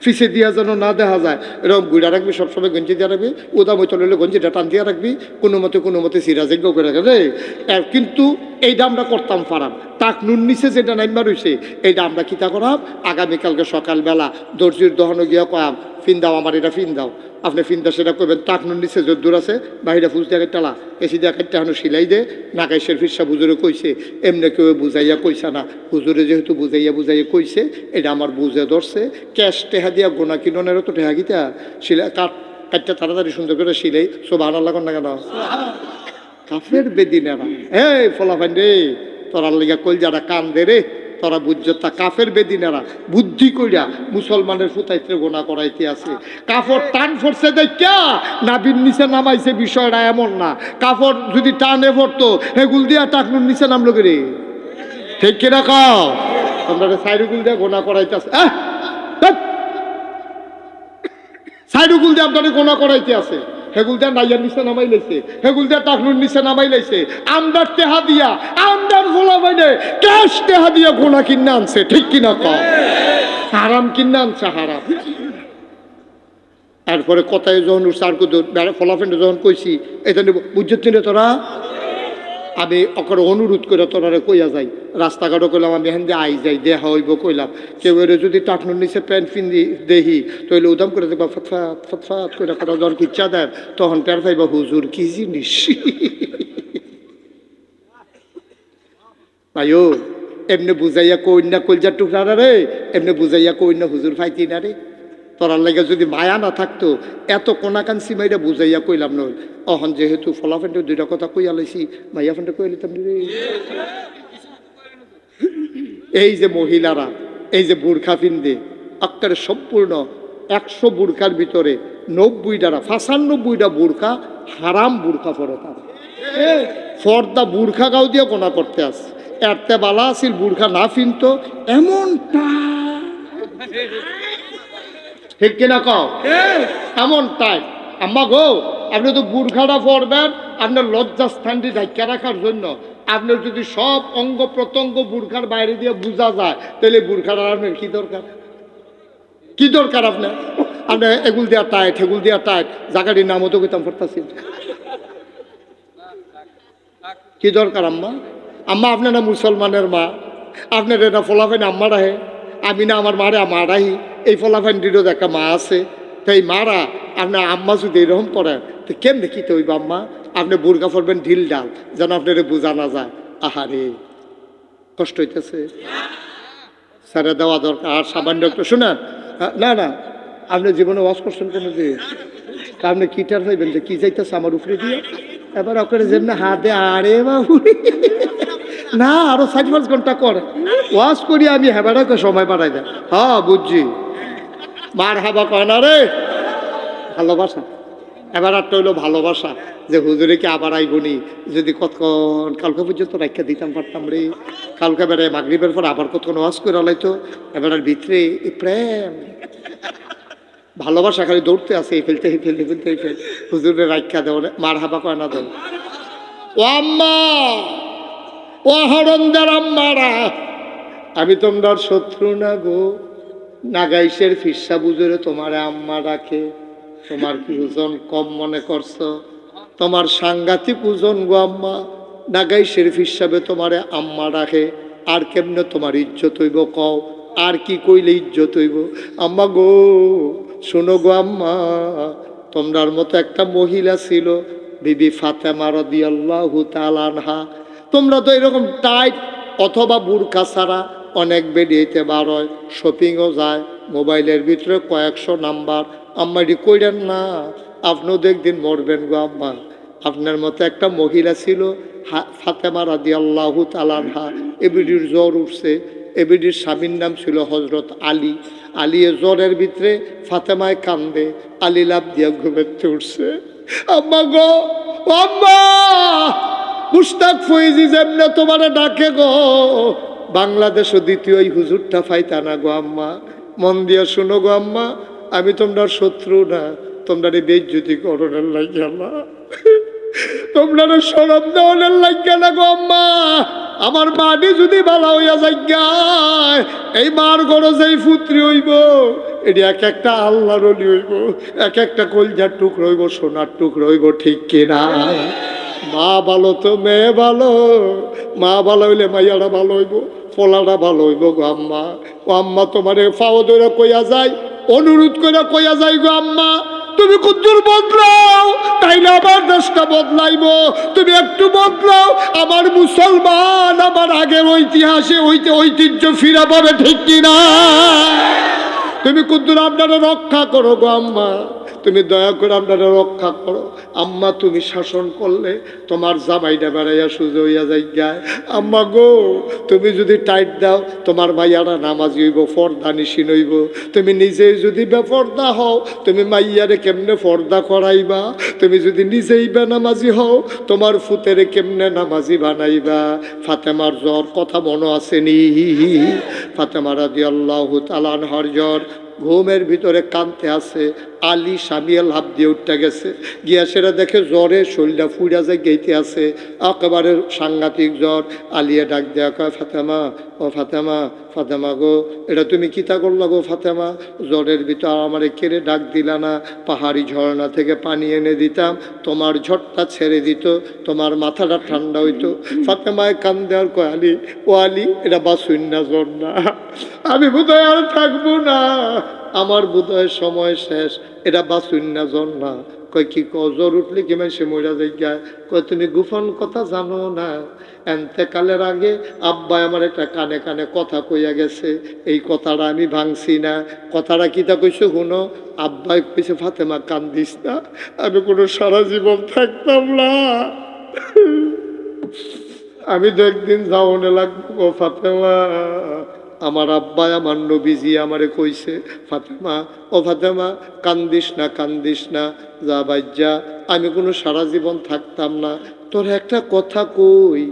ফিসে দিয়া যেন না দেখা যায়, এরকম গুড়া রাখবি, সবসময় গঞ্জি দিয়ে রাখবি, ওদা মতো লইলে গঞ্জিটা টান দিয়ে রাখবি, কোনো মতে সিরাজেজ্ঞ করে রাখে রে। কিন্তু এইটা আমরা করতাম ফারাম, টাকনুর নিচে যেটা নাইমা রয়েছে এইটা আমরা কিতা করাম, আগামীকালকে সকালবেলা দর্জির দহনে গিয়া কয়াম ফিন দাও, আমার এটা ফিন দাও, আপনি ফিনটা সেটা করবেন, টাকনুর নিচে যদ্দূর আছে বাহিরে ফুস দিয়ে টালা এসি দিয়ে কাটতে হানো সিলাই দে, নাকাইশের ফিরসা হুজুরে কইছে, এমনি কেউ বুঝাইয়া কইসা না, হুজুরে যেহেতু বুঝাইয়া কইছে, এটা আমার বুঝে ধরছে, ক্যাশ টেহা দিয়া গোনা কিননেরও তো টেহা গিতা সিলাই কাটতে তাড়াতাড়ি সুন্দর করে সিলাই সব আনার লাগান না কেন? কাফের বেদিনেরা এই ফলাফান রে, তোরার লিগা কল যারা কান দে রে, তোরা বুঝছো তা কাফের বেদিনেরা বুদ্ধি কইরা মুসলমানের ফুতাইতে গোনা করাইতে আছে। কাপড় টান ফরছে দেখা নাবির নিচে নামাইছে, বিষয়টা এমন না, কাপড় যদি টানে পড়তো হেগুল দিয়া টাকনুর নিচে নামলো রে, ঠিক কিনা কাও? তোমরা সাইডগুল দিয়া গোনা করাইতে আছে, সাইডগুল দিয়ে আপনাদের গোনা করাইতে আছে, হেগুল দিয়া নাইয়ার নিচে নামাই লাইছে, হেগুল দিয়া টাকনুর নিচে নামাই লাইছে, আমদার টেহা দিয়া, আমদার গোলা বাইনে ক্যাশ টেহা দিয়া গোনা কিনা আনছে, ঠিক কিনা কও? হারাম কিনা আনছে, হারাম। এরপরে কথায় যখন উঠছে আর ফলাফেন্ডে যখন কইছি এটা বুঝছিস না তোরা, আমি ওকে অনুরোধ করে তোরা কইয়া যাই, রাস্তাঘাটও কইলাম আমি এখান দিয়ে আই যাই দেখা হইব, কইলাম কেউ এর যদি টাকনুর নিচে প্যান্ট ফিন্দি দেখি তইলে উদাম করে দেখবা ফটফাট ফটফাট করে করা যখন ইচ্ছা দেয় তখন টের পাইবা হুজুর কি জিনিস। ভাইও এমনি বুঝাইয়া কই না কলজার টুকরা রে, এমনি বুঝাইয়া কই না হুজুর ফাইতি না রে, তোরার লাগে যদি মায়া না থাকতো এত কোনাকান্সি মাইরা বুঝাইয়া কইলাম নয়, অহন যেহেতু ফলাফেন্টে দুইটা কথা কইয়া লাইছি মাইয়া ফেন্টে কই লিতাম রে। এই যে মহিলারা এই যে বুরখা পিন্দে আক্কারে সম্পূর্ণ 100 বুরখার ভিতরে 90টা 95টা বুরখা হারাম বুরখা পরে, তারা ফর্দা বুরখা গাও দিয়ে কোনা করতে আসে, এরতে বালা আসিল বুরখা না ফিনতো এমনটা, ঠিক কিনা কও? এমন টাইম আম্মা গো, আপনি তো বুরখাটা পরবেন আপনার লজ্জাস্থানটি ঢাকা রাখার জন্য, আপনার যদি সব অঙ্গ প্রত্যঙ্গ বুরখার বাইরে দিয়ে বোঝা যায় তাহলে বুরখাটা আপনার কি দরকার, কি দরকার আপনার? আপনি এগুল দিয়া টাইট হেগুল দিয়া টাইট জায়গাটির নামও তো কইতাম পড়তাছি। কি দরকার আম্মা? আম্মা আপনি না মুসলমানের মা, আপনার এটা ফলাফাইন আম্মা রাহে, আমি না আমার মারে আমার রাহি, এই ফলাফাইনটিরও একটা মা আছে। তো এই মারা আপনার আম্মা যদি এরকম পড়েন তো কেমনে কি তো হইব আম্মা? আপনি বোরকা পড়বেন ঢিল ডাল, যেন আপনার বোঝা না যায়। আহারে কষ্ট হইতেছে, স্যারে দেওয়া দরকার। আর সামান্য একটু শোনেন, না না আপনি জীবনে ওয়াশ করছেন কোনো দিয়ে আপনি কিটার হইবেন যে কি যাইতেছে আমার উপরে দিয়ে, এবার ওকে যেমনি হাতে আরে বাবু না আরো 4-5 ঘন্টা করে ওয়াশ করি আমি হেবাটাকে সময় পাঠাই দেয়। হ্যাঁ বুঝছি, মার হাবা কয় না রে, ভালোবাসা। এবার একটা হইলো ভালোবাসা, যে হুজুরে কি আবার আইবনি, যদি কতক্ষণ কালকে পর্যন্ত রাখা দিতাম পারতাম রে, কালকে বেড়ে মাগরিবের পর আবার কতক্ষণ ওয়াশ করে লাইতো। এবার আর ভিতরে এই প্রেম ভালোবাসা খালি দৌড়তে আছে, এই ফেলতে এই ফেলতে ফেলতে এই ফেল, হুজুরে রাখা দেও, মার হাবা কয় না দেও। ও আম্মা, ও হরন্দার আম্মারা, আমি তোমার শত্রু না গো, নাগাইশের ফিসা বুঝরে তোমার আম্মা ডাকে। তোমার কি ওজন কম মনে করছো? তোমার সাংঘাতিক ওজন গো আম্মা, নাগাইশের ফিসাবে তোমার আম্মা ডাকে। আর কেমনে তোমার ইজ্জত হইব কও? আর কি কইলে ইজ্জত হইব? আম্মা গো শোনো গো আম্মা, তোমরার মতো একটা মহিলা ছিল বিবি ফাতেমা রাদিয়াল্লাহু তাআলা আনহা। তোমরা তো এরকম টাইট অথবা বুরকা ছাড়া অনেক বেরিয়েতে বার হয়, শপিংও যায়, মোবাইলের ভিতরে কয়েকশো নাম্বার। আম্মা এটি কইরেন না, আপনিও তো একদিন মরবেন গো আম্মা। আপনার মতো একটা মহিলা ছিল ফাতেমা রাদিয়াল্লাহু তাআলা আনহা, এবিডির জ্বর উঠছে, এবিডির স্বামীর নাম ছিল হজরত আলী। আলী জ্বরের ভিতরে ফাতেমায় কান্দে, আলী লাভ দিয়া ঘুমেতে উঠছে। আম্মা গো আম্মা, মুশতাক ফয়েজি যেমনে তোমারে ডাকে গো, বাংলাদেশও দ্বিতীয় এই হুজুরটা ফাইতা না গো আম্মা। মন দিয়া শুনো গো আম্মা, আমি তোমরা শত্রু না, তোমরা বেইজ্জতি করণের লাগিয়া না, তোমরা সরব দেওয়ানের লাগিয়া না গো আম্মা। আমার মাটি যদি ভালো হইয়া যায়, এই মার গরজেই পুত্রী হইব, এটি এক একটা আল্লাহর ওলি হইব, এক একটা কলজার টুকরো হইব, সোনার টুকরো হইব, ঠিক কিনা? মা ভালো তো মেয়ে ভালো, মা ভালো হইলে মাইয়ারা ভালো হইব, ফলাটা ভালো হইব গো আম্মা। ও আম্মা তোমারে ফাও ধরে কইয়া যায়, অনুরোধ করে কইয়া যায় গো আম্মা, তুমি কুদ্দুর বদলাও, তাইলে আমার দেশটা বদলাইব। তুমি একটু বদলাও, আমার মুসলমান আমার আগের ঐতিহাসে ঐতিহ্য ফিরা পাবে, ঠিক কিনা? তুমি কুদ্দুর আপনারা রক্ষা করো গো আম্মা, তুমি দয়া করে আপনারা রক্ষা করো আম্মা। তুমি শাসন করলে তোমার জামাইটা বেড়াইয়া সুজো হইয়া যাই গায়। আম্মা গো তুমি যদি টাইট দাও, তোমার মাইয়ারা নামাজি হইব, ফর্দা নিশিন হইব। তুমি নিজেই যদি বেফর্দা হও, তুমি মাইয়ারে কেমনে ফর্দা করাইবা? তুমি যদি নিজেই বেনামাজি হও, তোমার ফুতেরে কেমনে নামাজি বানাইবা? ফাতেমার জ্বর কথা মনে আসেনি? ফাতেমা রাদিয়াল্লাহু তাআলা আনহার জ্বর, ঘুমের ভিতরে কানতে আছে। আলী স্বামীয়ে লাভ দিয়ে উঠতে গেছে, গিয়া সেটা দেখে জ্বরে শরীরটা ফুইরা যায় গেইতে আছে, একেবারে সাংঘাতিক জ্বর। আলিয়া ডাক দেয়া কয়, ফাতেমা ও ফাতেমা, ফাতেমা গো এটা তুমি কিতা করলা গো ফাতেমা? জ্বরের ভিতর আমারে কেড়ে ডাক দিলা না, পাহাড়ি ঝর্ণা থেকে পানি এনে দিতাম, তোমার ঝড়টা ছেড়ে দিত, তোমার মাথাটা ঠান্ডা হইতো। ফাতেমায় কান দেওয়ার কয়, আলী ও আলী এটা বাসুন্না জ্বর না, আমি বোধহয় আর থাকবো না, আমার বোধহয় সময় শেষ, এটা বাসুন্না জ্বর না। কয় কি জ্বর উঠলে কি সে মরা যাই গায়? কয় তুমি গোপন কথা জানো না, এন্তেকালের আগে আব্বা আমার একটা কানে কানে কথা কইয়া গেছে, এই কথাটা আমি ভাঙছি না। কথাটা কিতা কইছে শুনো, আব্বাই কইছে ফাতেমা কান্দিস না, আমি কোনো সারা জীবন থাকতাম না, আমি তো একদিন যাওনে লাগবো ফাতেমা। আমার আব্বা আমার নবীজি আমারে কইছে, ফাতেমা ও ফাতেমা কান্দিস না, কান্দিস না, যা বাইজা, আমি কোনো সারা জীবন থাকতাম না। তোর একটা কথা কই,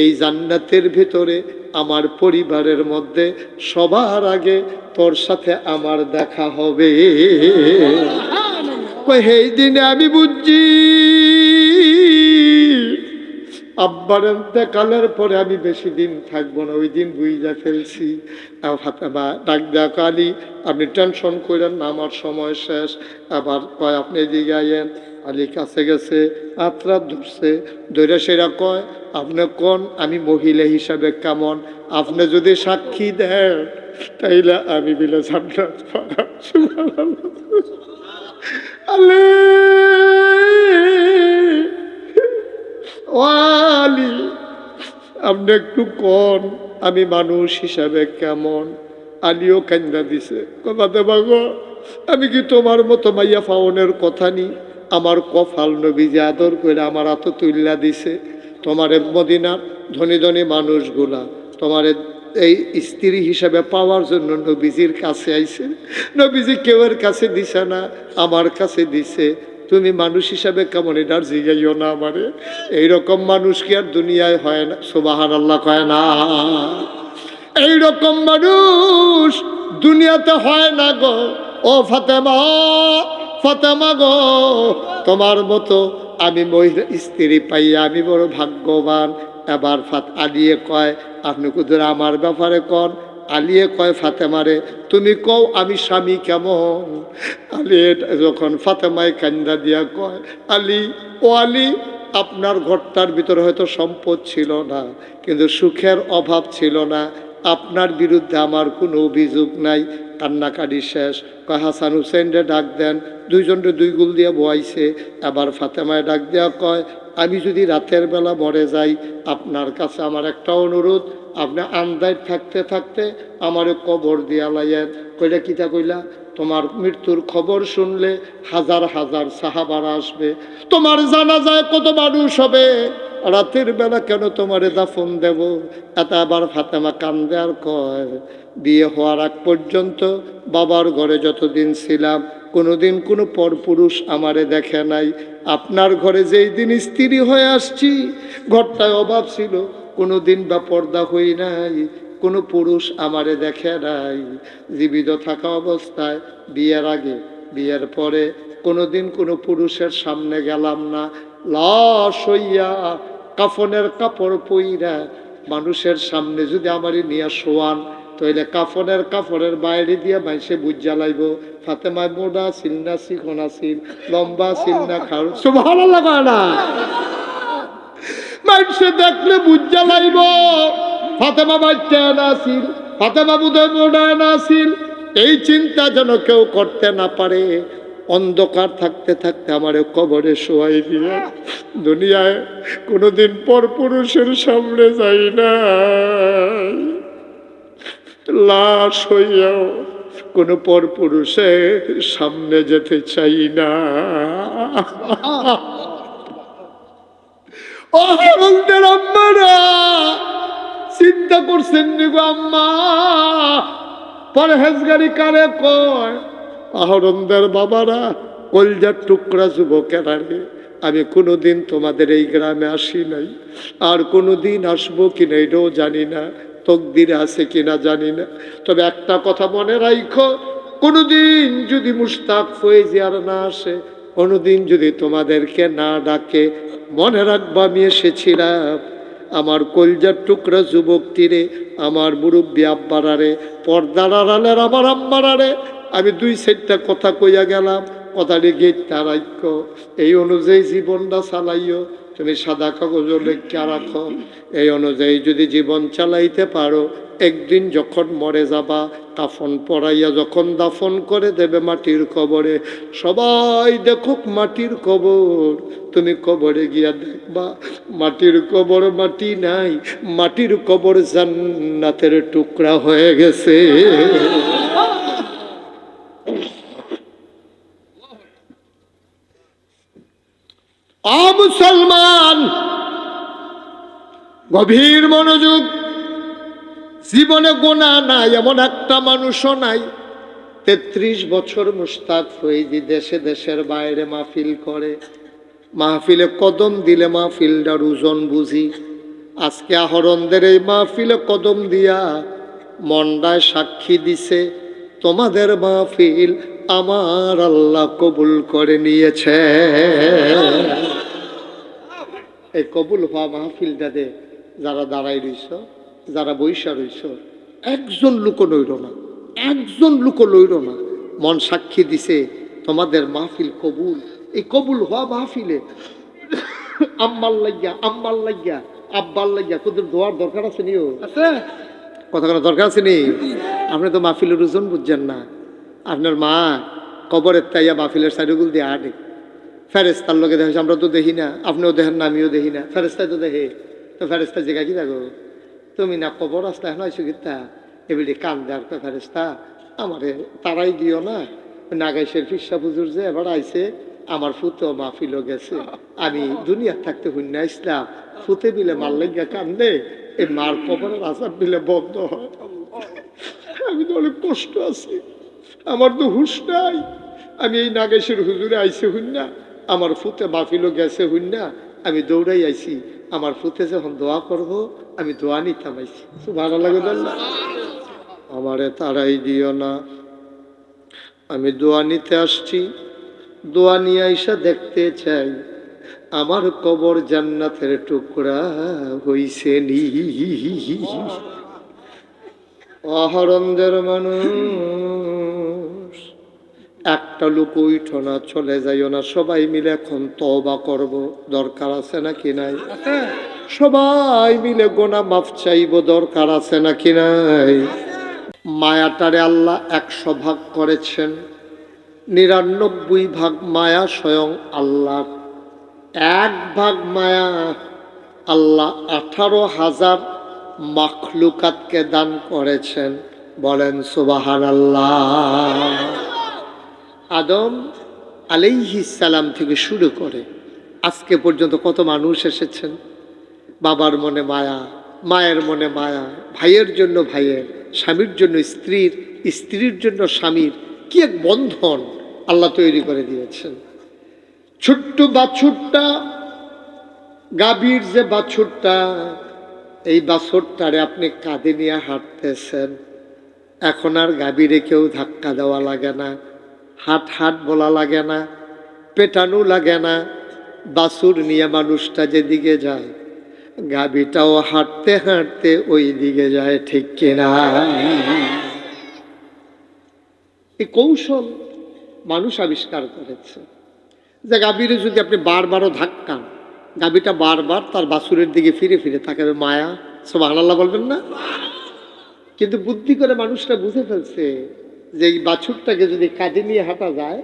এই জান্নাতের ভিতরে আমার পরিবারের মধ্যে সবার আগে তোর সাথে আমার দেখা হবে। কই এই দিনে আমি বুঝছি আব্বার ইন্তেকালের পরে আমি বেশি দিন থাকবো না, ওই দিন বুঝা ফেলছি। ফাতেমা ডাক দেয়া আলী, আপনি টেনশন করেন না, আমার সময় শেষ। আবার কয় আপনি এদিকে আইয়েন। আলী কাছে গেছে, আত্রা ধরছে, ধরে সেরা কয় আপনি কোন আমি মহিলা হিসাবে কেমন, আপনি যদি সাক্ষী দেন তাইলে আমি বিলে জান্নাত পাবো। সুবহানাল্লাহ। আলী ও আলী, আপনি একটু কোন আমি মানুষ হিসাবে কেমন। আলীও কান্দা দিছে, কথাতে বাগো আমি কি তোমার মতো মাইয়া ফাউনের কথা নি? আমার কফাল নবীজি আদর করে আমার হাত তুল্লা দিছে। তোমার মদিনার ধনী ধনী মানুষগুলা তোমার এই স্ত্রী হিসাবে পাওয়ার জন্য নবীজির কাছে আইছে। নবীজি কেউর কাছে দিছে না, আমার কাছে দিছে। তুমি মানুষ হিসাবে কেমন এটার জিগাইও না আমারে। এইরকম মানুষ কি আর দুনিয়ায় হয় না? সুবহানাল্লাহ কয় না? এইরকম মানুষ দুনিয়াতে হয় না গো। ও ফাতেমা, ফাতেমা গো, তোমার মতো আমি মহিলা স্ত্রী পাইয়া আমি বড় ভাগ্যবান। এবার আলিয়ে কয় আপনি কুদুর আমার ব্যাপারে কন। আলিয়ে কয় ফাতেমারে তুমি কও আমি স্বামী কেমন। আলী যখন ফাতেমায় কান্দা দিয়া কয় আলী, ও আলী, আপনার ঘরটার ভিতরে হয়তো সম্পদ ছিল না, কিন্তু সুখের অভাব ছিল না। আপনার বিরুদ্ধে আমার কোনো অভিযোগ নাই। কান্নাকাটি শেষ। কয় হাসান হুসেনরে ডাক দেন। দুইজনরে দুই গুল দিয়ে বয়াইছে। এবার ফাতেমায় ডাক দেওয়া কয় আমি যদি রাতের বেলা মরে যাই, আপনার কাছে আমার একটা অনুরোধ, আপনি আন্দায় থাকতে থাকতে আমারে কবর দিয়া লাইয়েন। কইলা কিতা কইলা? তোমার মৃত্যুর খবর শুনলে হাজার হাজার সাহাবারা আসবে, তোমার জানাজায় কত মানুষ হবে, রাতের বেলা কেন তোমারে দাফন দেব? এত আবার ফাতেমা কান্দে আর কয় বিয়ে হওয়ার আগ পর্যন্ত বাবার ঘরে যতদিন ছিলাম কোনোদিন কোনো পরপুরুষ আমারে দেখে নাই। আপনার ঘরে যেই দিন স্ত্রী হয়ে আসছি, ঘরটায় অভাব ছিল, কোনোদিন বা পর্দা হই নাই, কোনো পুরুষ আমারে দেখে নাই। জীবিত থাকা অবস্থায়, বিয়ের আগে, বিয়ের পরে কোনোদিন কোনো পুরুষের সামনে গেলাম না। লাশ হইয়া কাফনের কাপড় পইরা মানুষের সামনে যদি আমারই নিয়ে শোয়ান, তাইলে কাফনের কাপড়ের বাইরে দিয়ে মাইসে বুঝ জ্বালাইব ফাতেমা মোড়া ছিল না, চিকন আছিল, লম্বা ছিল না, খাড়ু। সুবহানাল্লাহ না? মাইসে দেখলে বুঝ জ্বালাইব ফাতেমা বাচ্চা না ছিল, ফাতেমা বুধয় মোড়া না ছিল। এই চিন্তা যেন কেউ করতে না পারে। অন্ধকার থাকতে থাকতে আমারে কবরে শোয়াই দিয়ে দুনিয়ায় কোনোদিন পর পুরুষের সামনে যাই না, লাশ হইয়াও কোনো পর পুরুষের সামনে যেতে চাই না। ও বলতেন আম্মারা চিন্তা করছেন গো আম্মা, পরহেজগারি কারে কয়? আহরণদের বাবারা, কলজার টুকরা যুবকেরা রে, আমি কোনোদিন তোমাদের এই গ্রামে আসি নাই, আর কোনোদিন আসবো কিনা এটাও জানি না, তকদিরে আছে কিনা জানি না। তবে একটা কথা মনে রাখো, কোনোদিন যদি মুশতাক ফয়েজিয়ার না আসে, কোনোদিন যদি তোমাদেরকে না ডাকে, মনে রাখবা আমি এসেছিলাম আমার কলজার টুকরা যুবকটিরে, আমার মুরব্বী আব্বারারে, পর্দার আড়ালের আমার আম্মারারে আমি দুই চারটা কথা কইয়া গেলাম, কথাটি গেটটা রাখ, এই অনুযায়ী জীবনটা চালাইও। তুমি সাদা কাগজ লেখা রাখো, এই অনুযায়ী যদি জীবন চালাইতে পারো, একদিন যখন মরে যাবা, কাফন পরাইয়া যখন দাফন করে দেবে মাটির কবরে, সবাই দেখুক মাটির কবর, তুমি কবরে গিয়া দেখবা মাটির কবর মাটি নাই, মাটির কবর জান্নাতের টুকরা হয়ে গেছে। মুসলমান, গভীর মনোযোগ। জীবনে গোনা নাই এমন একটা মানুষও নাই। 33 বছর মুশতাক ফয়েজি দেশে দেশের বাইরে মাহফিল করে, মাহফিলে কদম দিলে মাহফিলটার ওজন বুঝি। আজকে আহরণদের এই মাহফিলে কদম দিয়া মন্ডায় সাক্ষী দিছে, তোমাদের মাহফিল আমার আল্লাহ কবুল করে নিয়েছে। এই কবুল হওয়া মাহফিলটাতে যারা দাঁড়াই রইছ, যারা বৈশা রইছ, একজন লোক লইল না, একজন লোক লইল না। মন সাক্ষী দিছে তোমাদের মাহফিল কবুল। এই কবুল হওয়া মাহফিলে আম্মার লাগিয়া, আম্মার লাগিয়া, আব্বার লাগিয়া তোদের দোয়ার দরকার আছে নিও, কথা কোনো দরকার আছে নি? আপনি তো মাহফিলের ওজন বুঝছেন না। আপনার মা কবরের তাইয়া মাহফিলের সাইডগুল দিয়ে আটে, ফেরেস্তার লোকে দেখে, আমরা তো দেখি না, আপনিও দেখেন না, আমিও দেখি না, ফেরেস্তায় তো দেখে। তো ফেরেস্তা জায়গা কি দেখো তুমি না কবর আসতে এখন আইসো গীতা এবিডি কান দেওয়ার ফেরেস্তা আমারে তারাই দিও না। নাগাইশের ফিসা বুজুর যে এবার আইসে আমার ফুতো মাহফিলও গেছে, আমি দুনিয়ার থাকতে হুন্না ইসলাম ফুতে বিলে মার লাগিয়া কান্দে, এই মার কবরের আসার বিলে বন্ধ হয়। আমি তো অনেক কষ্ট আছি, আমার তো হুশ নাই। আমি এই নাগেশের হুজুরে আইসে হুন্না, আমার ফুতে মাহফিলও গেছে হুন্না, আমি দৌড়াই আইছি। আমার ফুতে যখন দোয়া করব আমি দোয়া নিতাম আইছি। ভালো লাগে না? আমারে তারাই দিও না, আমি দোয়া নিতে আসছি। দোয়া নিয়ে আইসা দেখতে চাই আমার কবর জান্নাতের টুকরা হইছে নি। অহরঞ্জের মানুষ একটা লোক উঠো না, চলে যাইও না, সবাই মিলে এখন তওবা করব। দরকার আছে নাকি নাই? সবাই মিলে গোনা মাফ চাইব, দরকার আছে নাকি নাই? মায়াটারে আল্লাহ 100 ভাগ করেছেন, 99 ভাগ মায়া স্বয়ং আল্লাহ, 1 ভাগ মায়া আল্লাহ 18,000 মাখলুকাতকে দান করেছেন। বলেন সুবহানাল্লাহ। আদম আলাইহিস সালাম থেকে শুরু করে আজকে পর্যন্ত কত মানুষ এসেছেন। বাবার মনে মায়া, মায়ের মনে মায়া, ভাইয়ের জন্য ভাইয়ের, স্বামীর জন্য স্ত্রীর, স্ত্রীর জন্য স্বামীর, কি এক বন্ধন আল্লাহ তৈরি করে দিয়েছেন। ছোট্ট বাছুরটা, গাভীর যে বাছুরটা, এই বাছুরটারে আপনি কাঁধে নিয়ে হাঁটতেছেন। এখন আর গাভীরে কেউ ধাক্কা দেওয়া লাগে না, হাট হাট বলা লাগে না, পেটানো লাগে না। বাছুর নিয়ে মানুষটা যেদিকে যায়, গাভীটাও হাঁটতে হাঁটতে ওই দিকে যায়, ঠিক কিনা? এই কৌশল মানুষ আবিষ্কার করেছে যে গাভীরে যদি আপনি বারবারও ধাক্কান, গাভীটা বারবার তার বাছুরের দিকে ফিরে ফিরে তাকাবে। মায়া, সুবহানাল্লাহ বলবেন না? কিন্তু বুদ্ধি করে মানুষরা বুঝে ফেলছে যে এই বাছুরটাকে যদি কাঁধে নিয়ে হাঁটা যায়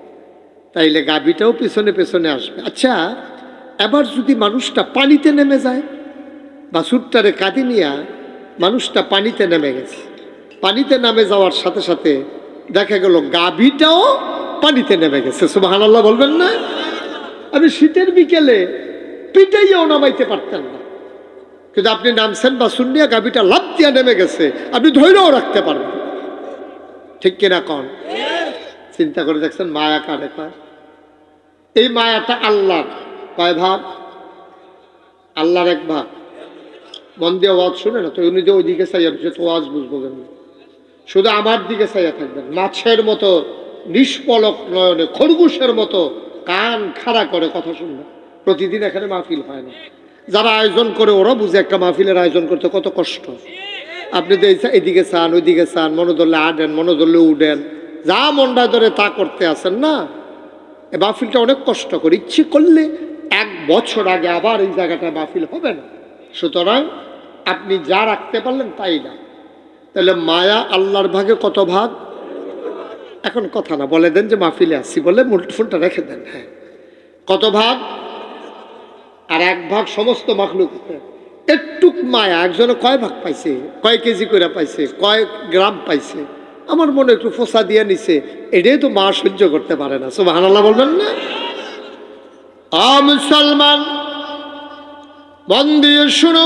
তাইলে গাভীটাও পেছনে পেছনে আসবে। আচ্ছা, এবার যদি মানুষটা পানিতে নেমে যায়, বাছুরটারে কাঁধে নিয়ে মানুষটা পানিতে নেমে গেছে, পানিতে নামে যাওয়ার সাথে সাথে দেখা গেল গাভীটাও পানিতে নেমে গেছে। সুবহানাল্লাহ বলবেন না? আপনি শীতের বিকেলে পিটাইয়াও নামাইতে পারতেন না, কিন্তু আপনি নামছেন বাছুর নিয়ে, গাভীটা লাফ দিয়া নেমে গেছে, আপনি ধৈর্যও রাখতে পারবেন, ঠিক কিনা কন? চিন্তা করে দেখছেন মায়া কারে কয়? এই মায়াটা আল্লাহর কয় ভাগ? আল্লাহর 1 ভাগ। মন দিয়ে ওয়াজ শুনে না তো, উনি যে ওইদিকে চাইয়া তো ওয়াজ বুঝবো কেন? শুধু আমার দিকে চাইয়া থাকবেন, মাছের মতো নিষ্পলক নয়নে, খরগোশের মতো কান খাড়া করে কথা শুনবেন। প্রতিদিন এখানে মাহফিল হয় না, যারা আয়োজন করে ওরা বুঝে একটা মাহফিলের আয়োজন করতে কত কষ্ট। আপনি তো এইদিকে চান, ওইদিকে চান, মনে ধরলে আডেন, মনে ধরলে উডেন, যা মনটা ধরে তা করতে আসেন না। এই মাহফিলটা অনেক কষ্ট করে, ইচ্ছে করলে 1 বছর আগে আবার এই জায়গাটা মাহফিল হবে না। সুতরাং আপনি যা রাখতে পারলেন তাই না। তাহলে মায়া আল্লাহর ভাগে কত ভাগ? এখন কথা না, বলে দেন যে মাহফিলে আসছি বলে ফোনটা রেখে দেন। হ্যাঁ, কত ভাগ? আর 1 ভাগ সমস্ত মাখলুক। একটুক মায়া একজনে কয় ভাগ পাইছে, কয় কেজি করে পাইছে, কয় গ্রাম পাইছে, আমার মনে একটু ফোসা দিয়ে নিছে, এটাই তো মা সহ্য করতে পারে না। সুবহানাল্লাহ বলবেন না? মুসলমান মন দিয়ে শুনো,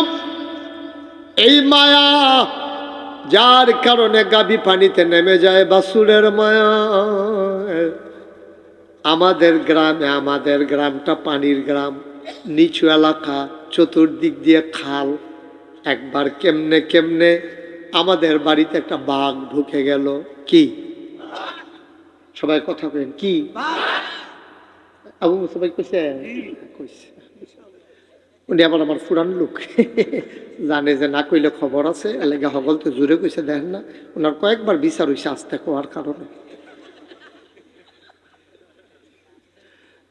এই মায়া যার কারণে গাভী পানিতে নেমে যায়, বাছুরের মায়া। আমাদের গ্রামটা পানির গ্রাম, নিচু এলাকা, চতুর্দিক দিয়ে খাল। একবার কেমনে কেমনে আমাদের বাড়িতে একটা বাঘ ঢুকে গেল। কি? সবাই কথা কেন কি? আবু সবাই কইছে? উনি আবার আমার ফুরান লোক, জানে যে না কইলে খবর আছে, এলাকা হগল তো জোরে কইছে, দেখেন না ওনার কয়েকবার বিচার হইছে আস্তে হওয়ার কারণে।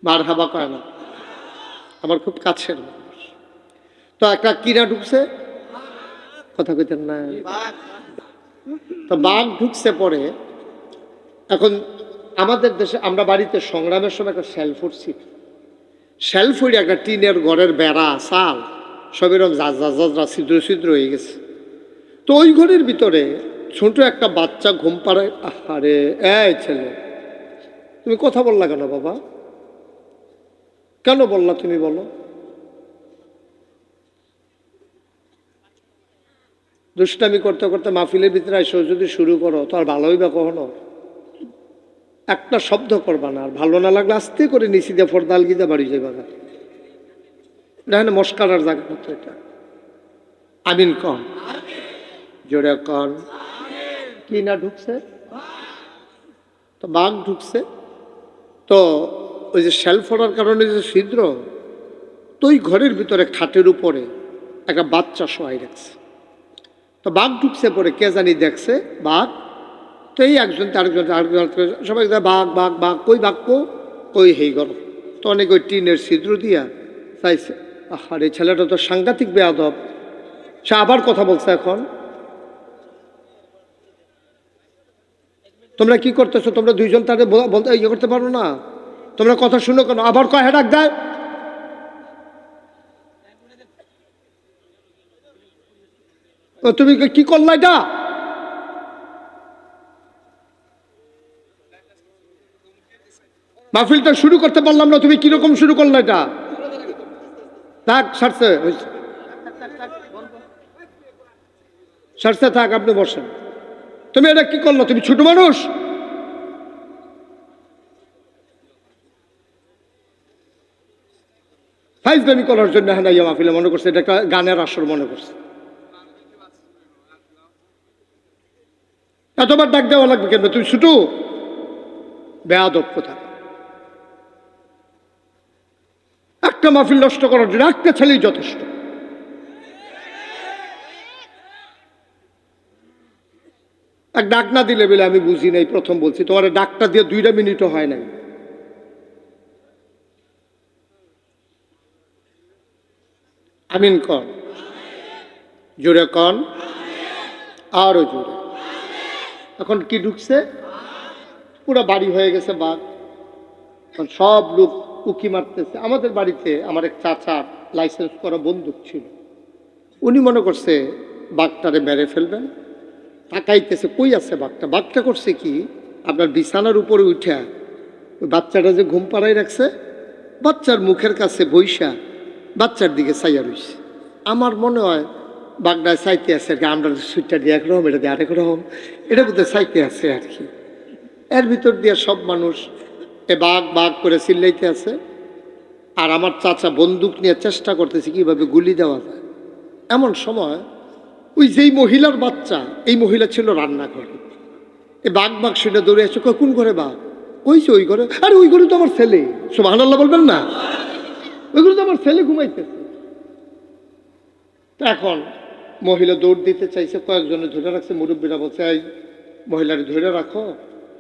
মার হাবা কয় না, আমার খুব কাছের মানুষ। তো একটা কিনা ঢুকছে, কথা কইতেন না, তো বাঘ ঢুকছে পরে। এখন আমাদের দেশে আমরা বাড়িতে সংগ্রামের সময় একটা শেল ফুটছি, শেল ফুড়ি একটা টিনের ঘরের বেড়া চাল সব এরকম জাজরা ছিদ্র ছিদ্র হয়ে গেছে। তো ওই ঘরের ভিতরে ছোট একটা বাচ্চা ঘুম পাড়ায়। আরে এই ছেলে, তুমি কথা বললা কেন বাবা, কেন বললা তুমি বলো? দুষ্টামি করতে করতে মাহফিলের ভিতরে এসে যদি শুরু করো তো আর ভালোই বা কখনো একটা শব্দ করবা না, আর ভালো না লাগলে আস্তে করে নিচি দিয়ে ফর্দাল গিয়ে বাড়ি যাবা না, দেখেন মস্কারার জায়গা মতো এটা। আমিন কন, জোরে কন। কি না ঢুকছে? তো বাঘ ঢুকছে। তো ওই যে শেল ফোড়ার কারণে যে ছিদ্র, তো ওই ঘরের ভিতরে খাটের উপরে একটা বাচ্চা শোয়াই রাখছে। তো বাঘ ঢুকছে পরে কে জানি দেখছে বাঘ, তো এই একজন আরেকজন সবাই বাঘ বাঘ বাঘ, কই বাঘ কই হেই গর। তো অনেক ওই টিনের ছিদ্র দিয়া চাইছে। আর এই ছেলেটা তো সাংঘাতিক বেয়াদব, সে আবার কথা বলছে। এখন তোমরা কি করতেছো? তোমরা দুইজন তাকে বলতে ইয়ে করতে পারো না? তোমরা কথা শুনো কেন? আবার কয় হ্যাঁ ডাক দেয়। তুমি কি করলা এটা? মাহফিলটা শুরু করতে পারলাম না, তুমি কিরকম শুরু করলা এটা? থাক, সারছে সারছে, থাক, আপনি বসেন। তুমি এটা কি করলো? তুমি ছোট মানুষ, ফাইজলামি করার জন্য হ্যাঁ ইয়া মাহফিলে মনে করছে এটা একটা গানের আসর মনে করছে। এতবার ডাক দেওয়া লাগবে কেন? তুমি ছোট বেয়াদব কথা। একটা মাহফিল নষ্ট করার জন্য একটা ছেলেই যথেষ্ট। এক ডাক না দিলে বলে আমি বুঝি নাই, প্রথম বলছি তোমার ডাকটা দিয়ে 2 মিনিটও হয় নাই। আমিন কন, জোরে কন, আরো জোরে। এখন কি ঢুকছে? পুরো বাড়ি হয়ে গেছে বাঘ। এখন সব লোক উকি মারতেছে। আমাদের বাড়িতে আমার এক চাচার লাইসেন্স করা বন্দুক ছিল, উনি মনে করছে বাঘটারে মেরে ফেলবেন, তাকাইতেছে কই আছে বাঘটা। বাঘটা করছে কি, আপনার বিছানার উপরে উঠা ওই বাচ্চাটা যে ঘুম পাড়াই রাখছে, বাচ্চার মুখের কাছে বইসা বাচ্চার দিকে চাইয়া রইছে। আমার মনে হয় বাঘটায় চাইতে আছে আর কি, আমরা সুইটটা দিয়ে একরকম, এটা দিয়ে আরেক রকম, এটা বোধহয় চাইতে আছে আর কি। এর ভিতর দিয়ে সব মানুষ এ বাঘ বাঘ করে চিল্লাইতে আছে, আর আমার চাচা বন্দুক নিয়ে চেষ্টা করতেছে কিভাবে গুলি দেওয়া যায়। এমন সময় ওই যেই মহিলার বাচ্চা, এই মহিলা ছিল রান্নাঘরে, এই বাঘ বাঘ শুনে দৌড়ে আসছে। কোন ঘরে বাঘ? ওইছে ওই ঘরে। আরে ওই ঘরে তো আমার ছেলে, সুবহানাল্লাহ বলবেন না? ওই ঘরে তো আমার ছেলে ঘুমাইতেছে। এখন মহিলা দৌড় দিতে চাইছে, কয়েকজনে ধরে রাখছে, মুরব্বীরা বলছে এই মহিলার ধরে রাখো,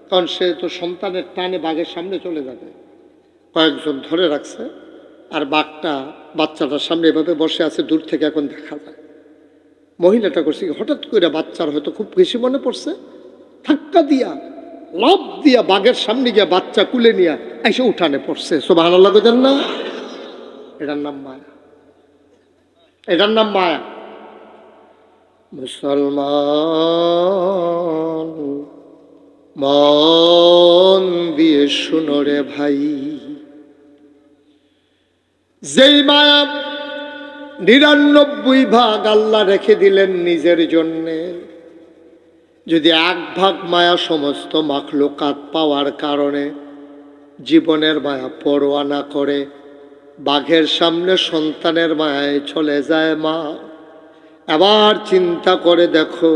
কারণ সে তো সন্তানের টানে বাঘের সামনে চলে যাবে। কয়েকজন ধরে রাখছে, আর বাঘটা বাচ্চাটার সামনে এভাবে বসে আছে, দূর থেকে এখন দেখা যায়। মহিলাটা করছে হঠাৎ করে বাচ্চার হয়তো খুব বেশি মনে পড়ছে, ধাক্কা দিয়া লাফ দিয়া বাঘের সামনে গিয়া বাচ্চা কুলে নিয়ে এসে উঠানে পড়ছে। সুবহানাল্লাহ বলেন না? এটার নাম মায়া, এটার নাম মায়া। মুসলমান মন দিয়ে শুনো রে ভাই, যেই মায়া 99 ভাগ আল্লাহ রেখে দিলেন নিজের জন্যে, যদি 1 ভাগ মায়া সমস্ত মাখলুকাত পাওয়ার কারণে জীবনের মায়া পরোয়া না করে বাঘের সামনে সন্তানের মায়ায় চলে যায় মা, এবার চিন্তা করে দেখো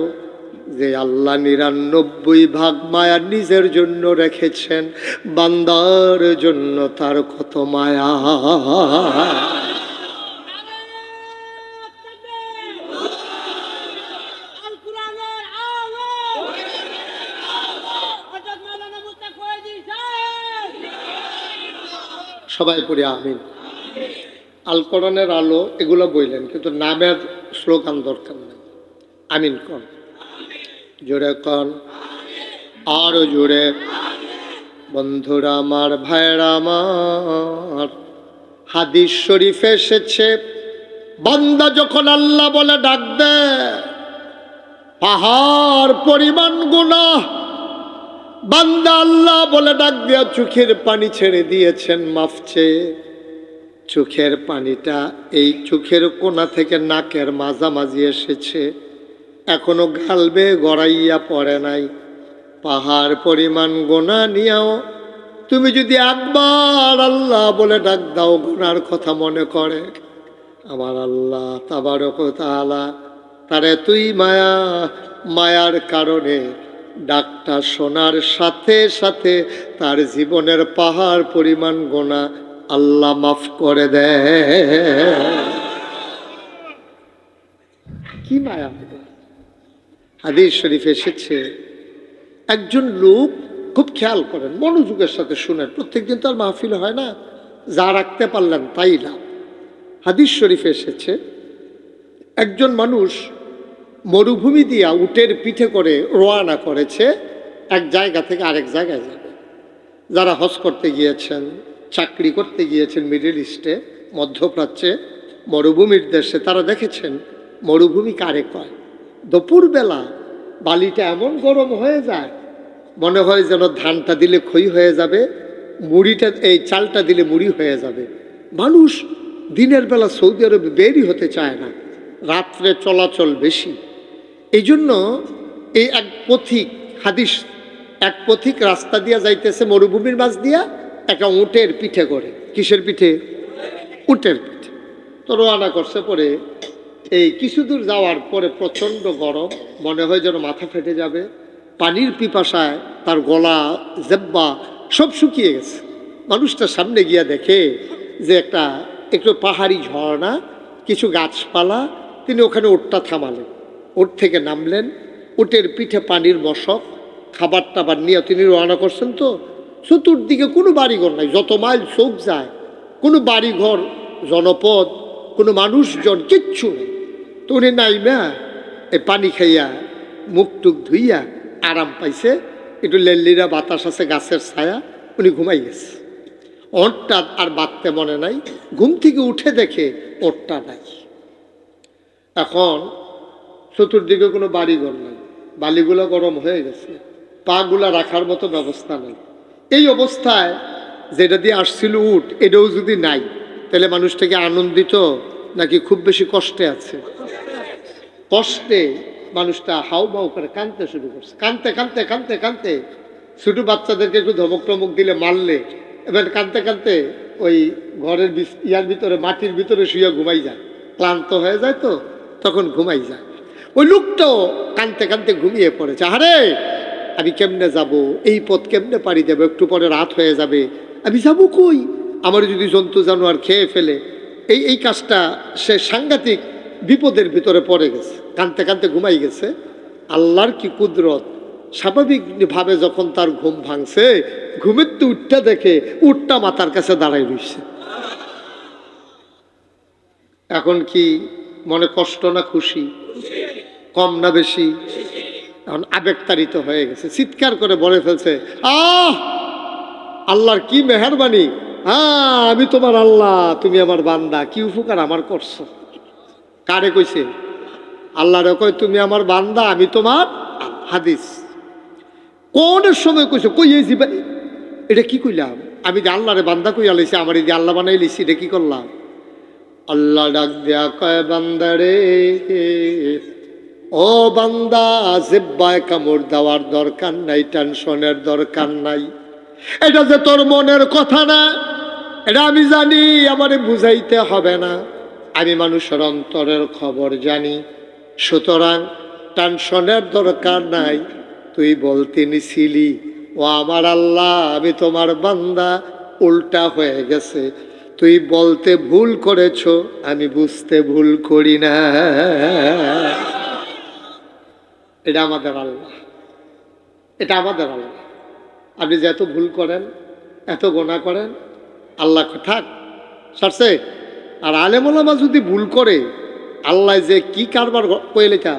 যে আল্লাহ 99 ভাগ মায়া নিজের জন্য রেখেছেন, বান্দার জন্য তার কত মায়া। সবাই পড়ি আমিন। আল কোরআনের আলো এগুলো বললেন, কিন্তু নামের স্লোগান দরকার নেই। আমিন কন, জোরে কন, আরো জোরে। বন্ধুরা আমার, ভাইরা আমার, হাদিস শরীফে এসেছে, বান্দা যখন আল্লাহ বলে ডাক দেয়, পাহাড় পরিমাণ গুনাহ বান্দা আল্লাহ বলে ডাক দিয়া চোখের পানি ছেড়ে দিয়েছেন মাফ চেয়ে। চোখের পানিটা এই চোখের কোণা থেকে নাকের মাঝামাঝি এসেছে, এখনো গাল বেয়ে গড়াইয়া পড়ে নাই। পাহাড় পরিমাণ গোনা নিয়েও তুমি যদি একবার আল্লাহ বলে ডাক দাও, গোনার কথা মনে করে, আমার আল্লাহ তাবারক ওয়া তাআলা তারে তুই মায়া, মায়ার কারণে ডাকটা শোনার সাথে সাথে তার জীবনের পাহাড় পরিমাণ গোনা আল্লাহ মাফ করে দেয়। কি মায়া! হাদিস শরীফ এসেছে, একজন লোক, খুব খেয়াল করেন, মনোযোগের সাথে শুনেন, প্রত্যেকদিন তো আর মাহফিল হয় না, যা রাখতে পারলেন তাই লাভ। হাদিস শরীফে এসেছে, একজন মানুষ মরুভূমি দিয়া উটের পিঠে করে রওনা করেছে এক জায়গা থেকে আরেক জায়গায় যাবে। যারা হজ করতে গিয়েছেন, চাকরি করতে গিয়েছেন মিডল ইস্টে, মধ্যপ্রাচ্যে, মরুভূমির দেশে, তারা দেখেছেন মরুভূমি কারে কয়। দুপুরবেলা বালিটা এমন গরম হয়ে যায়, মনে হয় যেন ধানটা দিলে খই হয়ে যাবে, মুড়িটা, এই চালটা দিলে মুড়ি হয়ে যাবে। মানুষ দিনের বেলা সৌদি আরবে বেরই হতে চায় না, রাত্রে চলাচল বেশি। এই জন্য এই এক পথিক, হাদিস, এক পথিক রাস্তা দিয়া যাইতেছে মরুভূমির মাঝ দিয়া, একটা উটের পিঠে করে। কিসের পিঠে? উটের পিঠে। তো রওনা করছে। পরে এই কিছু দূর যাওয়ার পরে প্রচণ্ড গরম, মনে হয় যেন মাথা ফেটে যাবে। পানির পিপাসায় তার গলা, জেব্বা সব শুকিয়ে গেছে। মানুষটা সামনে গিয়া দেখে যে একটা একটু পাহাড়ি ঝর্ণা, কিছু গাছপালা। তিনি ওখানে উটটা থামালেন, উট থেকে নামলেন, উটের পিঠে পানির মশক, খাবার টাবার নিয়ে তিনি রওনা করছেন। তো চতুর্দিকে কোনো বাড়িঘর নাই, যত মাইল চোখ যায় কোনো বাড়িঘর, জনপদ, কোনো মানুষজন, কিচ্ছু নেই। তো উনি নাইমা এই পানি খাইয়া মুখ টুক ধুইয়া আরাম পাইছে, একটু লেল্লিরা বাতাস আছে, গাছের ছায়া, উনি ঘুমাই গেছে। ওটটা আর বাঁধতে মনে নাই। ঘুম থেকে উঠে দেখে ওটটা নাই। এখন চতুর্দিকে কোনো বাড়িঘর নাই, বালিগুলো গরম হয়ে গেছে, পাগুলা রাখার মতো ব্যবস্থা নেই। এই অবস্থায় যেটা দিয়ে আসছিল উট, এটাও যদি নাই, তাহলে মানুষটাকে আনন্দিত নাকি খুব বেশি কষ্টে আছে? কষ্টে। মানুষটা হাউ মাউ করে কাঁদতে শুরু করছে, কাঁদতে কাঁদতে কাঁদতে কাঁদতে। ছোট বাচ্চাদেরকে একটু ধমক টমক দিলে, মারলে, এবার কাঁদতে কাঁদতে ওই ঘরের ইয়ার ভিতরে, মাটির ভিতরে শুয়ে ঘুমাই যায়। ক্লান্ত হয়ে যায় তো তখন ঘুমাই যায়। ওই লোকটাও কাঁদতে কাঁদতে ঘুমিয়ে পড়েছে। আরে আমি কেমনে যাব, এই পথ কেমনে পাড়ি যাবো, একটু পরে রাত হয়ে যাবে, আমি যাবো কই, আমার যদি জন্তু জানোয়ার খেয়ে ফেলে। এই কাজটা সে সাংঘাতিক বিপদের ভিতরে পড়ে গেছে, কাঁদতে কাঁদতে ঘুমাই গেছে। আল্লাহর কি কুদরত, স্বাভাবিকভাবে যখন তার ঘুম ভাঙছে, ঘুমের তো উঠটা দেখে উঠটা মাথার কাছে দাঁড়াই রইছে। এখন কি মনে কষ্ট না খুশি? কম না বেশি? এখন আবেগতাড়িত হয়ে গেছে, চিৎকার করে বলে ফেলছে, আহ আল্লাহর কি মেহেরবানি, হ্যাঁ আমি তোমার আল্লাহ, তুমি আমার বান্দা, কি উপকার আমার করছো। কারে কইছে? আল্লাহরে কয় তুমি আমার বান্দা, আমি তোমার। হাদিস কোনের সময় কইছে? কইয়েছি ভাই, এটা কি কইলাম আমি? যে আল্লাহরে বান্দা কইয়া লাইছি, আমার এই যে আল্লাহ বানাই লিছি, এটা কি করলাম? আল্লাহ ডাক দেয়া কয়, বান্দারে, ও বান্দা, জিব্বায় কামড় দেওয়ার দরকার নাই, টেনশনের দরকার নাই। এটা যে তোর মনের কথা না, এটা আমি জানি, আমারে বুঝাইতে হবে না। আমি মানুষের অন্তরের খবর জানি, সুতরাং টেনশনের দরকার নাই। তুই বলতে নিছিলি, ও আমার আল্লাহ আমি তোমার বান্দা, উল্টা হয়ে গেছে। তুই বলতে ভুল করেছ, আমি বুঝতে ভুল করি না। এটা আমাদের আল্লাহ, এটা আমাদের আল্লাহ। আপনি যে এত ভুল করেন, এত গোনা করেন, আল্লাহ থাক সারছে। আর আলেম ওলামা যদি ভুল করে আল্লাহ যে কি কারবার কয়ে লেখা,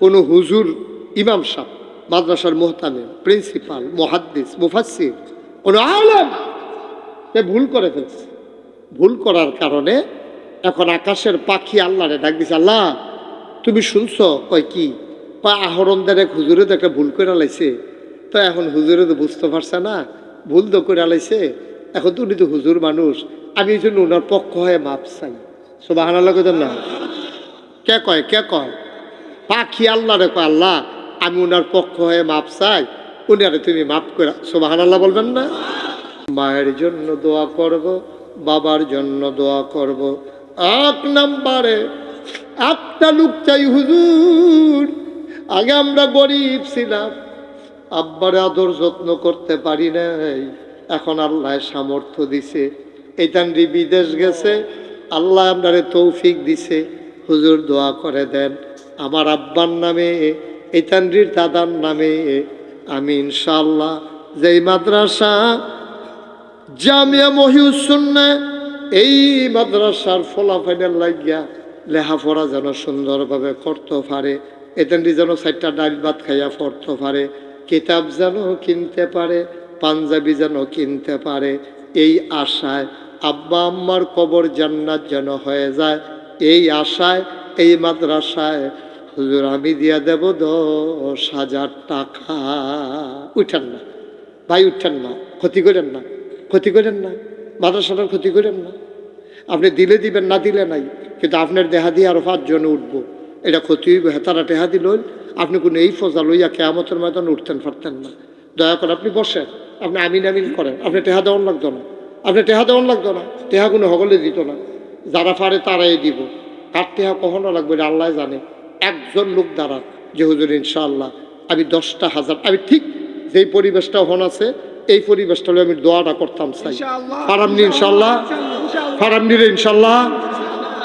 কোনো হুজুর, ইমাম সাহেব, মাদ্রাসার মুহতামিম, প্রিন্সিপাল, মুহাদ্দিস, মুফাসসির, কোনো আলেম সে ভুল করে ফেলছে। ভুল করার কারণে এখন আকাশের পাখি আল্লাহরে ডাক দিছে, আল্লাহ তুমি শুনছ? কয় কি? পা আহরণদের এক হুজুরে তো একটা ভুল করে লাইছে। তো এখন হুজুরে তো বুঝতে পারছে না, ভুল তো করে লাইছে। এখন তো উনি তো হুজুর মানুষ, আমি এই জন্য ওনার পক্ষ হয়ে মাপ চাই। সুবহানাল্লাহ কইতেন না? কে কয়? কে কয়? পাখি আল্লাহরে কয়, আল্লাহ আমি ওনার পক্ষ হয়ে মাপ চাই, উনারে তুমি মাফ করে। সুবহানাল্লাহ বলবেন না? মায়ের জন্য দোয়া করব, বাবার জন্য দোয়া করব। 1 নম্বরে একটা লোক চাই, হুজুর আগে আমরা গরিব ছিলাম, আব্বারে আদর যত্ন করতে পারি নাই, এখন আল্লাহ সামর্থ্য দিছে, এইটানরি বিদেশ গেছে, আল্লাহ আপনারে তৌফিক দিছে, হুজুর দোয়া করে দেন আমার আব্বার নামে, এইটানরির দাদার নামে। আমি ইনশাআল্লাহ যেই মাদ্রাসা জামিয়া মহিউসুন্নাহ, এই মাদ্রাসার ফলাফলের লাগিয়া লেখাপড়া যেন সুন্দরভাবে করতে পারে, এতেনটি যেন 4টা ডাল ভাত খাইয়া পড়তে পারে, কিতাব যেন কিনতে পারে, পাঞ্জাবি যেন কিনতে পারে, এই আশায় আব্বা আম্মার কবর জান্নাত যেন হয়ে যায়, এই আশায় এই মাদ্রাসায় হুজুর আমি দিয়া দেব 10,000 টাকা। উঠেন না ভাই, উঠেন না, ক্ষতি করেন না, ক্ষতি করেন না, মাদ্রাসাটার ক্ষতি করেন না। আপনি দিলে দিবেন, না দিলে নাই, কিন্তু আপনার দেহা দিয়ে আরো 5 জনে উঠবো, এটা ক্ষতি হইব। হেতারা টেহা দিল, আপনি কোনো এই ফজা লইয়া কেয়ামতের ময়দানে উঠতেন পারতেন না। দয়া করে আপনি বসেন, আপনি আমিন আমিন করেন, আপনি টেহা দেওয়ান লাগতো না, আপনি টেহা দেওয়ান লাগতো না, টেহা কোনো হগলে দিত না, যারা পারে তারাই দিব। কার টেহা কখনো লাগবে এটা আল্লাহ জানে। একজন লোক দাঁড়ান যে হুজুর ইনশাআল্লাহ আমি 10টা হাজার, আমি ঠিক যেই পরিবেশটা হন আছে এই পরিবেশটা হলে আমি দোয়াটা করতাম চাই। ফারামনি ইনশাল্লাহ, ফারামনি রে ইনশাল্লাহ।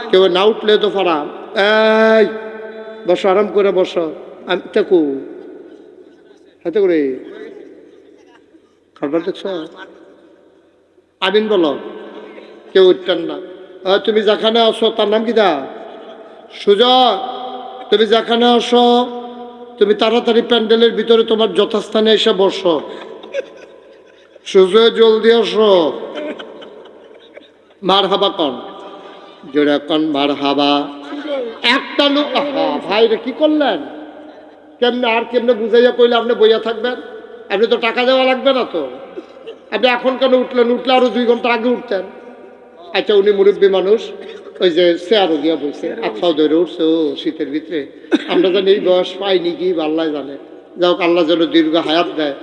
কেউ না উঠলে তো ফারাম, এই বসো, আরাম করে বসো। আমি থাকু হাতে করে খাবার দেখছ, আমিন বলো, কেউ উঠতেন না। তুমি যেখানে আসো, তার নাম কি দা? সুজয়, তুমি যেখানে আসো তুমি তাড়াতাড়ি প্যান্ডেলের ভিতরে তোমার যথাস্থানে এসে বসো। সুজয় জলদি আসো। মার হাবা কন, জোরে কন মার হাবা। একটা লোক, ভাই রে কি করলেন? কেমনে আর কেমনে বুঝাইয়া কইলে আপনি বইয়া থাকবেন? আপনি তো টাকা দেওয়া লাগবে না তো, আপনি এখন কেন উঠলেন? উঠলে আরো 2 ঘন্টা আগে উঠতেন। আচ্ছা উনি মুরব্বী মানুষ, ওই যে চেয়ারও গিয়া বলছে, আচ্ছাও ধরে উঠছে ও শীতের ভিতরে। আমরা জানি এই বয়স পাইনি কি আল্লাহ জানে। যাই হোক, আল্লাহ যেন দীর্ঘ হায়াত দেয়,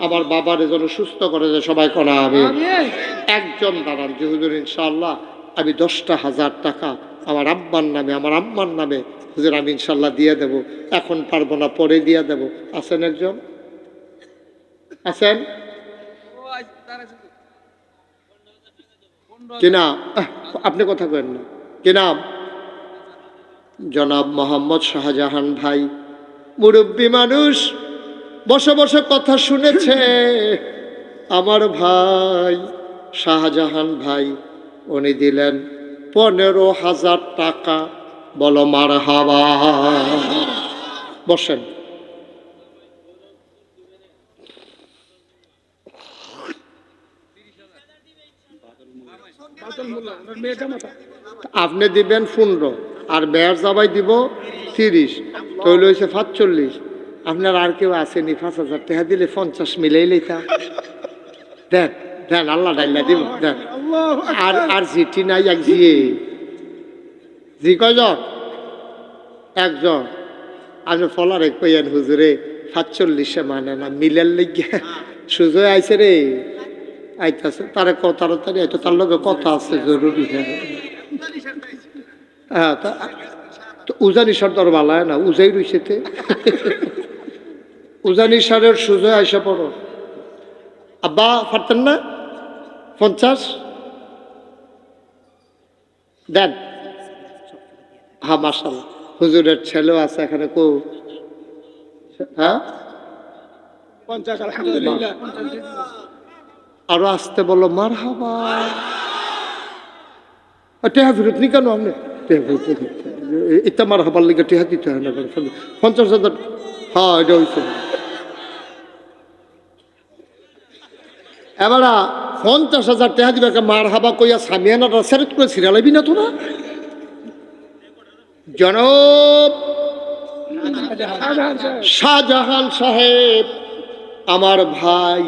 আমার বাবারে যেন সুস্থ করে দেয়, সবাই করা আমি। একজন দাঁড়ান যে হুজুর ইনশাআল্লাহ আমি 10,000 টাকা আমার আব্বার নামে, আমার আম্মার নামে হুজুর আমি ইনশাআল্লাহ দিয়ে দেব, এখন পারবো না পরে দিয়ে দেব। আছেন একজন? আছেন কি নাম? আপনি কথা কেন না, কি নাম? জনাব মোহাম্মদ শাহজাহান ভাই, মুরব্বী মানুষ, বসে বসে কথা শুনেছে আমার ভাই শাহজাহান ভাই। উনি দিলেন 15,000 টাকা। বলো মারহাবা। বসেন। আপনি দিবেন 15 আর মেয়ের জামাই দিব 30, তৈল হয়েছে 45। আপনার আর কেউ আসেনি? 5,000 টাকা দিলে 50 মিলেই লেখা দেন, দেন আল্লাহ ডাইল্লা দিব, দেন। আর আর জিটি নাই, এক জিয়ে জি কয়জন? একজন। আপনি ফলার এক কইয়েন হুজুরে 45 মানে না, মিলের লেগে সুজয় আইছে রে, আইতাছে তারে তাড়াতাড়ি আইতো, তার লগে কথা আছে জরুরি। হ্যাঁ তো উজানি সার তোর বালায় না, উজাই রইছেতে উজানি সারের সুজয় আইসা পড়ো। আব্বা পারতেন না? 50 দেন। হ্যাঁ মাশাআল্লাহ, হুজুরের ছেলেও আছে এখানে। কো হ্যাঁ 50 আলহামদুলিল্লাহ। আরো আসতে বলো মারহাবা। টেহা ফেরত নি কেন আপনি? এটা মারহাবার লিগে টেহা দিতে হয় না, 50,000। হ্যাঁ, এটা হয়েছে। এবার 50,000 টাকা দিবে, মার হাবা কইয়া সামিয়ানাটা সেরেট করে ছিড়ালাবি না তোরা? জনাব শাহজাহান সাহেব আমার ভাই,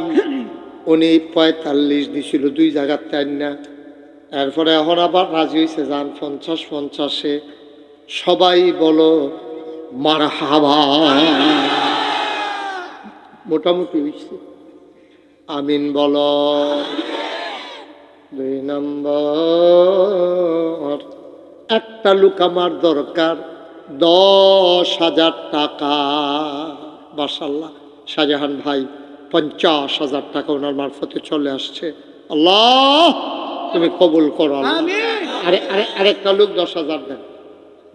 উনি 45 দিছিল 2 জায়গার তাই না, এরপরে এখন আবার রাজি হয়েছে যান 50-50-এ। সবাই বলো মারহাবা। মোটামুটি হয়েছে, আমিন বলো। 2 নম্বর, একটা লোক আমার দরকার 10,000 টাকা। মাশাআল্লাহ, শাহজাহান ভাই 50,000 টাকা ওনার মারফতে চলে আসছে। আল্লাহ তুমি কবুল করো আল্লাহ। আরে আরে আরেকটা লোক 10,000 দেন,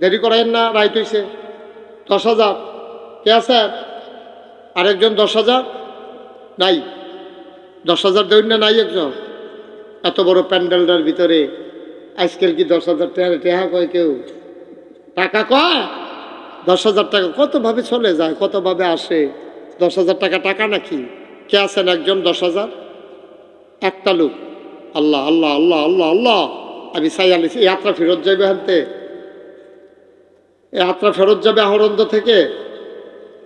দেরি করেন না, রাইট হইছে। 10,000 কে আছে? আরেকজন 10,000 নাই? 10,000 দেউন না? নাই একজন? এত বড় প্যান্ডেলটার ভিতরে আজকাল কি 10,000 টাকা টেহা কয় কেউ? টাকা কয়? 10,000 টাকা কতভাবে চলে যায়, কতভাবে আসে। 10,000 টাকা টাকা নাকি? কে আছেন একজন 10,000? একটা লোক। আল্লাহ আল্লাহ আল্লাহ আল্লাহ আল্লাহ, আমি চাই আনিছি। এই যাত্রা ফেরত যাবে হানতে, এই যাত্রা ফেরত যাবে আহরন্দ থেকে,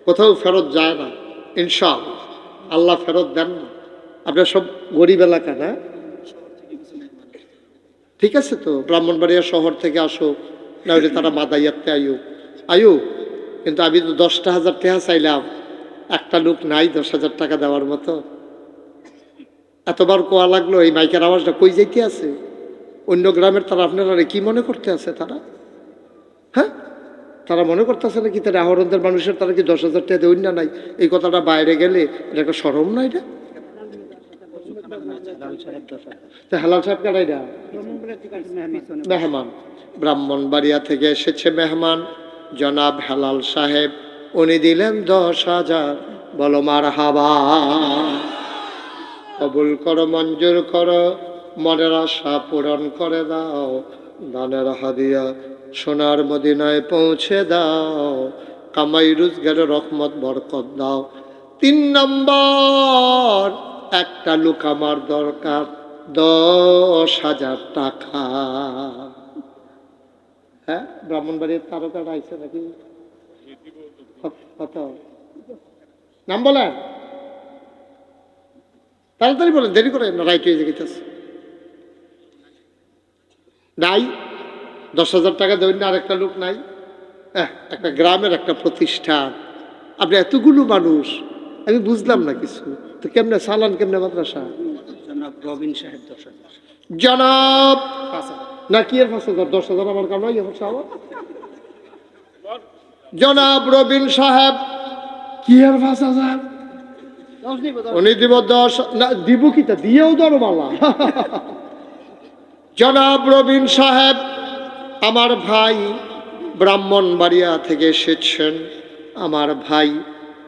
কোথাও ফেরত যায় না ইনশাআল্লাহ। আল্লাহ ফেরত দেন না। আপনার সব গরিব এলাকা না? ঠিক আছে তো, ব্রাহ্মণবাড়িয়া শহর থেকে আসো, না হলে তারা মাদাইয়াতে আয়ু। কিন্তু আমি তো 10,000 টাকা চাইলাম, একটা লোক নাই 10,000 টাকা দেওয়ার মতো। এতবার কোয়া লাগলো, এই মাইকের আওয়াজটা কই যাইতে আছে? অন্য গ্রামের তারা আপনারা কি মনে করতে আছে তারা? হ্যাঁ, তারা মনে করতেছে নাকি তারা আহরণদের মানুষের তারা কি 10,000 টাকা দেউন না নাই? এই কথাটা বাইরে গেলে এটা একটা শরম না? এটা হেলাল সাহেব কাটাই না, মেহমান ব্রাহ্মণবাড়িয়া থেকে এসেছে মেহমান জনাব হেলাল সাহেব, উনি দিলেন 10,000। বলো মারহাবা। কবুল করো, মঞ্জুর করো, মনের আশা পূরণ করে দাও, দানের হাদিয়া সোনার মদিনায় পৌঁছে দাও, কামাই রোজগারে রহমত বরকত দাও। 3 নম্বর, একটা লোক আমার দরকার 10,000 টাকা। হ্যাঁ, ব্রাহ্মণবাড়ির তারকাটা আইছে নাকি? কত নাম বলেন, তাড়াতাড়ি বলেন, দেরি করে না, রাইট হয়ে গেছে। নাই 10,000 টাকা দেবেন না? আরেকটা লোক নাই? একটা গ্রামের একটা প্রতিষ্ঠান, আপনি এতগুলো মানুষ, আমি বুঝলাম না কিছু তো। কেমনে চালান, কেমনে মাদ্রাসা? জনাব রবিন সাহেব 10,000। জনাব না কি এর 5,000? 10,000 আমার কাম নয়। জনাব রবিন সাহেব কি এর 5,000? উনি দিব 10 না, দিব কিটা দিয়েও দরমালা। জনাব রবিন সাহেব আমার ভাই, ব্রাহ্মণবাড়িয়া থেকে এসেছেন আমার ভাই,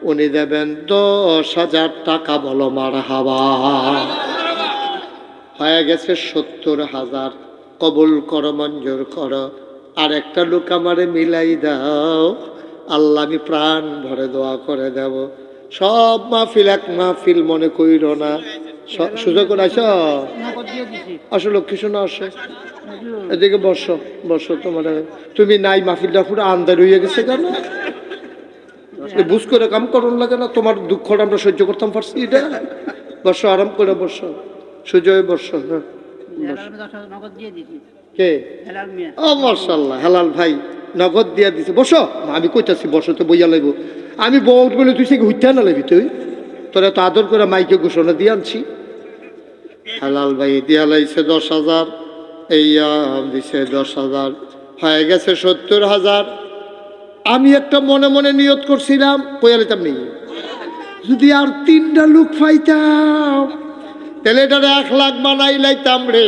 উনি দেবেন 10,000 টাকা। বলো মারহাবা। হয়ে গেছে 70,000। কবুল করো, মঞ্জুর করো। আর একটা লোক আমারে মিলাই দাও, আল্লাহ আমি প্রাণ ভরে দোয়া করে দেব। সব মাহফিল এক মাহফিল মনে কইর না। সুযোগ আছো, আসো লক্ষ্মী শোনা, আসো এদিকে বসো, বসো। তোমার তুমি নাই, মাহফিলটা পুরো আন্দার হয়ে গেছে কেন? বুঝ করে কাম করুন লাগে না? তোমার দুঃখটা আমরা সহ্য করতাম পারছি এটা। বসো, আরাম করে বসো, সুজয় বসো। হ্যাঁ, কে? ও মাশাআল্লাহ, হেলাল ভাই নগদ দিয়া দিছে। বসো, আমি কইতাছি বসো, তো বইয়া লাগবো। আমি বহুত বলে তুই সে হইতে না লাগবি, তুই তোরা তো আদর করে মাইকে ঘোষণা দিয়ে আনছি। হেলাল ভাই দিয়া লাইছে 10,000, এই দিছে 10,000, হয়ে গেছে 70,000। আমি একটা মনে মনে নিয়ত করছিলাম, কইয়া লইতাম নি, যদি আর 3টা লোক পাইতাম তাহলে এটারে 1 লাখ বানাই লাইতাম রে।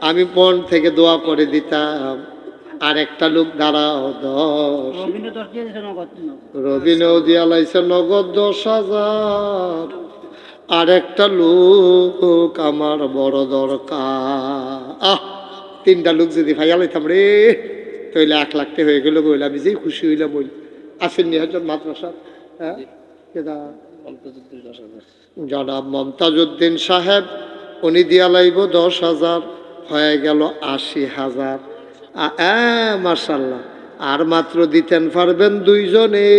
আমি মন থেকে দোয়া করে দিতাম, আর একটা লোক দাঁড়াও 10। রবিনও দিয়া লাইছে নগদ 10,000। আর একটা লোক আমার বড় দরকার। তিনটা লোক যদি ভাইয়া লইতাম রে, তাহলে 1 লাখ টাকা হয়ে গেল। বলে আমি যেই খুশি হইলাম। বই আসেননি একজন মাদ্রাসা, হ্যাঁ জনাব মমতাজউদ্দিন সাহেব, উনি দিয়া লাইব 10,000, হয়ে গেল 80,000। মাশাল্লাহ। আর মাত্র দিতেন পারবেন 2 জনে,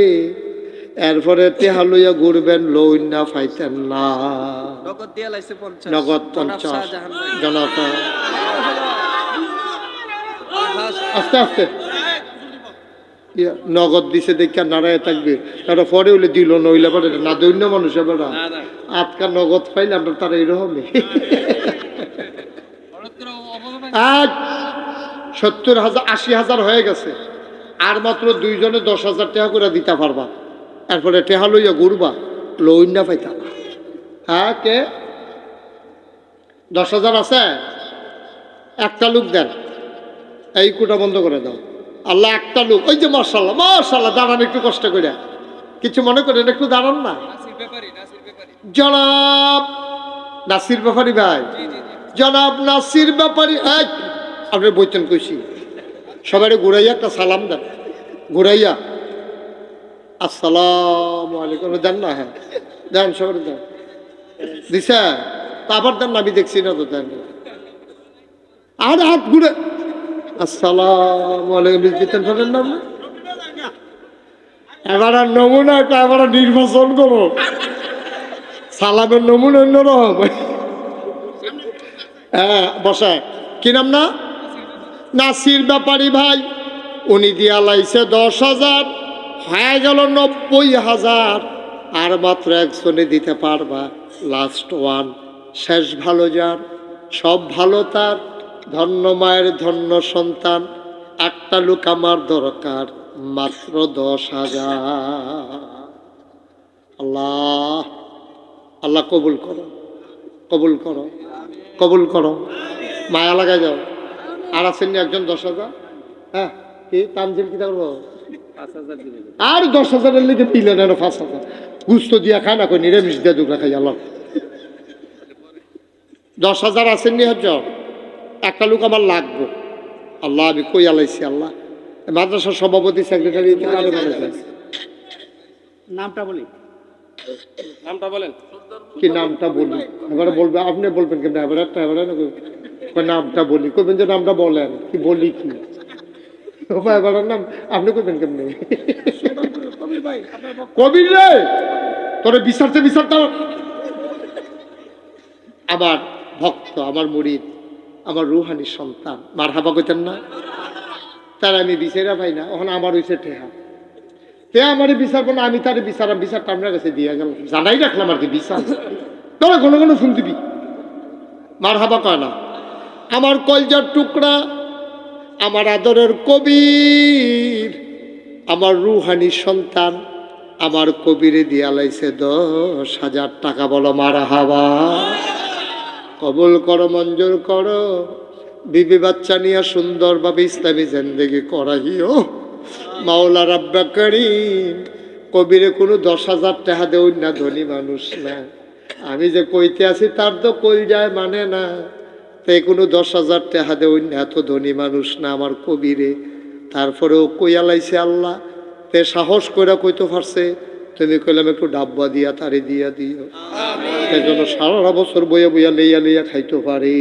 এরপরে টেহা লইয়া ঘুরবেন, লইন না পাইতেন না। নগদ 50 জনাব। আস্তে আস্তে নগদ দিছে দেখে নাড়ায় থাকবে, তারা পরে হইলে দিল, নইলে পরে না দৈন্য মানুষ বেড়া আজকাল নগদ পাইলে আমরা তারা এইরকমই। 70,000 80,000 হয়ে গেছে। আর মাত্র 2 জনে 10,000 টাকা করে দিতে পারবা, এরপরে টেহা লইয়া ঘুরবা, লইন না পাইতা। হ্যাঁ, কে 10,000 আছে? একটা লোক দেন, এই কোটা বন্ধ করে দাও। আল্লাহ একটা লোক, ওই যে মাশাআল্লাহ মাশাআল্লাহ, দাঁড়ান একটু কষ্ট করে, কিছু মনে করেন, একটু দাঁড়ান না। জনাব নাসির ব্যাপারী ভাই, জনাব নাসির ব্যাপারী, আপনি বইতেন কইছি, সবাই ঘুরাইয়া একটা সালাম দেন, ঘুরাইয়া আসসালামু আলাইকুম দেন না। হ্যাঁ দেন, সবাই দেন। দিছে তা আবার দেন না, আমি দেখছি না তো, দেন। আর হাত ঘুরে আসসালামু আলাইকুম দিতেন, পারেন না? এবার আর নমুনা, এবার নির্বাচন করো, সালামের নমুনা অন্যরকম। হ্যাঁ বসা, কি নাম না? নাসির ব্যাপারী ভাই, উনি দিয়া লাইছে 10,000, হয়ে গেল 90,000। আর মাত্র একজনে দিতে পারবা, লাস্ট ওয়ান, শেষ ভালো যার, সব ভালো তার, ধন্য মায়ের ধন্য সন্তান, একটা লোক আমার দরকার, মাত্র 10,000। আল্লাহ আল্লাহ কবুল করো, কবুল করো, কবুল করো, মায়া লাগাই যাও। আর আসেননি একজন 10,000? হ্যাঁ, কি তানজিল কি করবো? আর 10,000-এর লিখে পিলেন, 5,000 গুস্ত দিয়া খায় না, কই নিরামিষ দিয়া দুগলা খাই। আল্লাহ 10,000 আসেননি হজ, একটা লোক আমার লাগবো। আল্লাহ আমি কই আলাইছি, আল্লাহ মাদ্রাসার সভাপতি সেক্রেটারি নামটা বলি, নামটা বলেন। কি নামটা বলি? এবারে বলবে, আপনি বলবেন কেন? এবার একটা এবারে নামটা বলি, কইবেন যে নামটা বলেন, কি বলি কি এবার নাম আপনি কইবেন কেমনি? কবির রে, তোরে বিচারতে বিচারতে আমার ভক্ত, আমার মুরিদ, আমার রুহানি সন্তান, মারহাবা কইতেন না? তার আমি বিচারা পাই না, ওখানে আমার হইছে ঠেহা, তে আমারে বিচারবো না, আমি তার বিচারাম, বিচারটা আপনার কাছে দিয়ে গেল, জানাই রাখলাম আর কি বিচার। তোরা কোনো কোনো ফোন দিবি, মারহাবা কয় না। আমার কলজার টুকরা, আমার আদরের কবির, আমার রুহানি সন্তান, আমার কবিরে দিয়া লাইছে 10,000 টাকা। বলো মারহাবা, কবুল করো, মঞ্জুর করো, বিবি বাচ্চা নিয়ে সুন্দরভাবে ইসলামী জিন্দেগি করাইও মাওলা রাব্বা করিম। কবিরে কোনো 10,000 টাকা দেও না, ধনী মানুষ না, আমি যে কইতে আছি তার তো কই যায় মানে না, তাই কোনো 10,000 টাকা দেও না, এত ধনী মানুষ না আমার কবিরে। তারপরেও কইয়া লাইছে আল্লাহ, তে সাহস করে কইতে পারছে, তুমি কইলাম একটু ডাব্বা দিয়া তারে দিয়া দিও, সেই জন্য সারা বছর বইয়া বইয়া লইয়া লইয়া খাইতে পারে।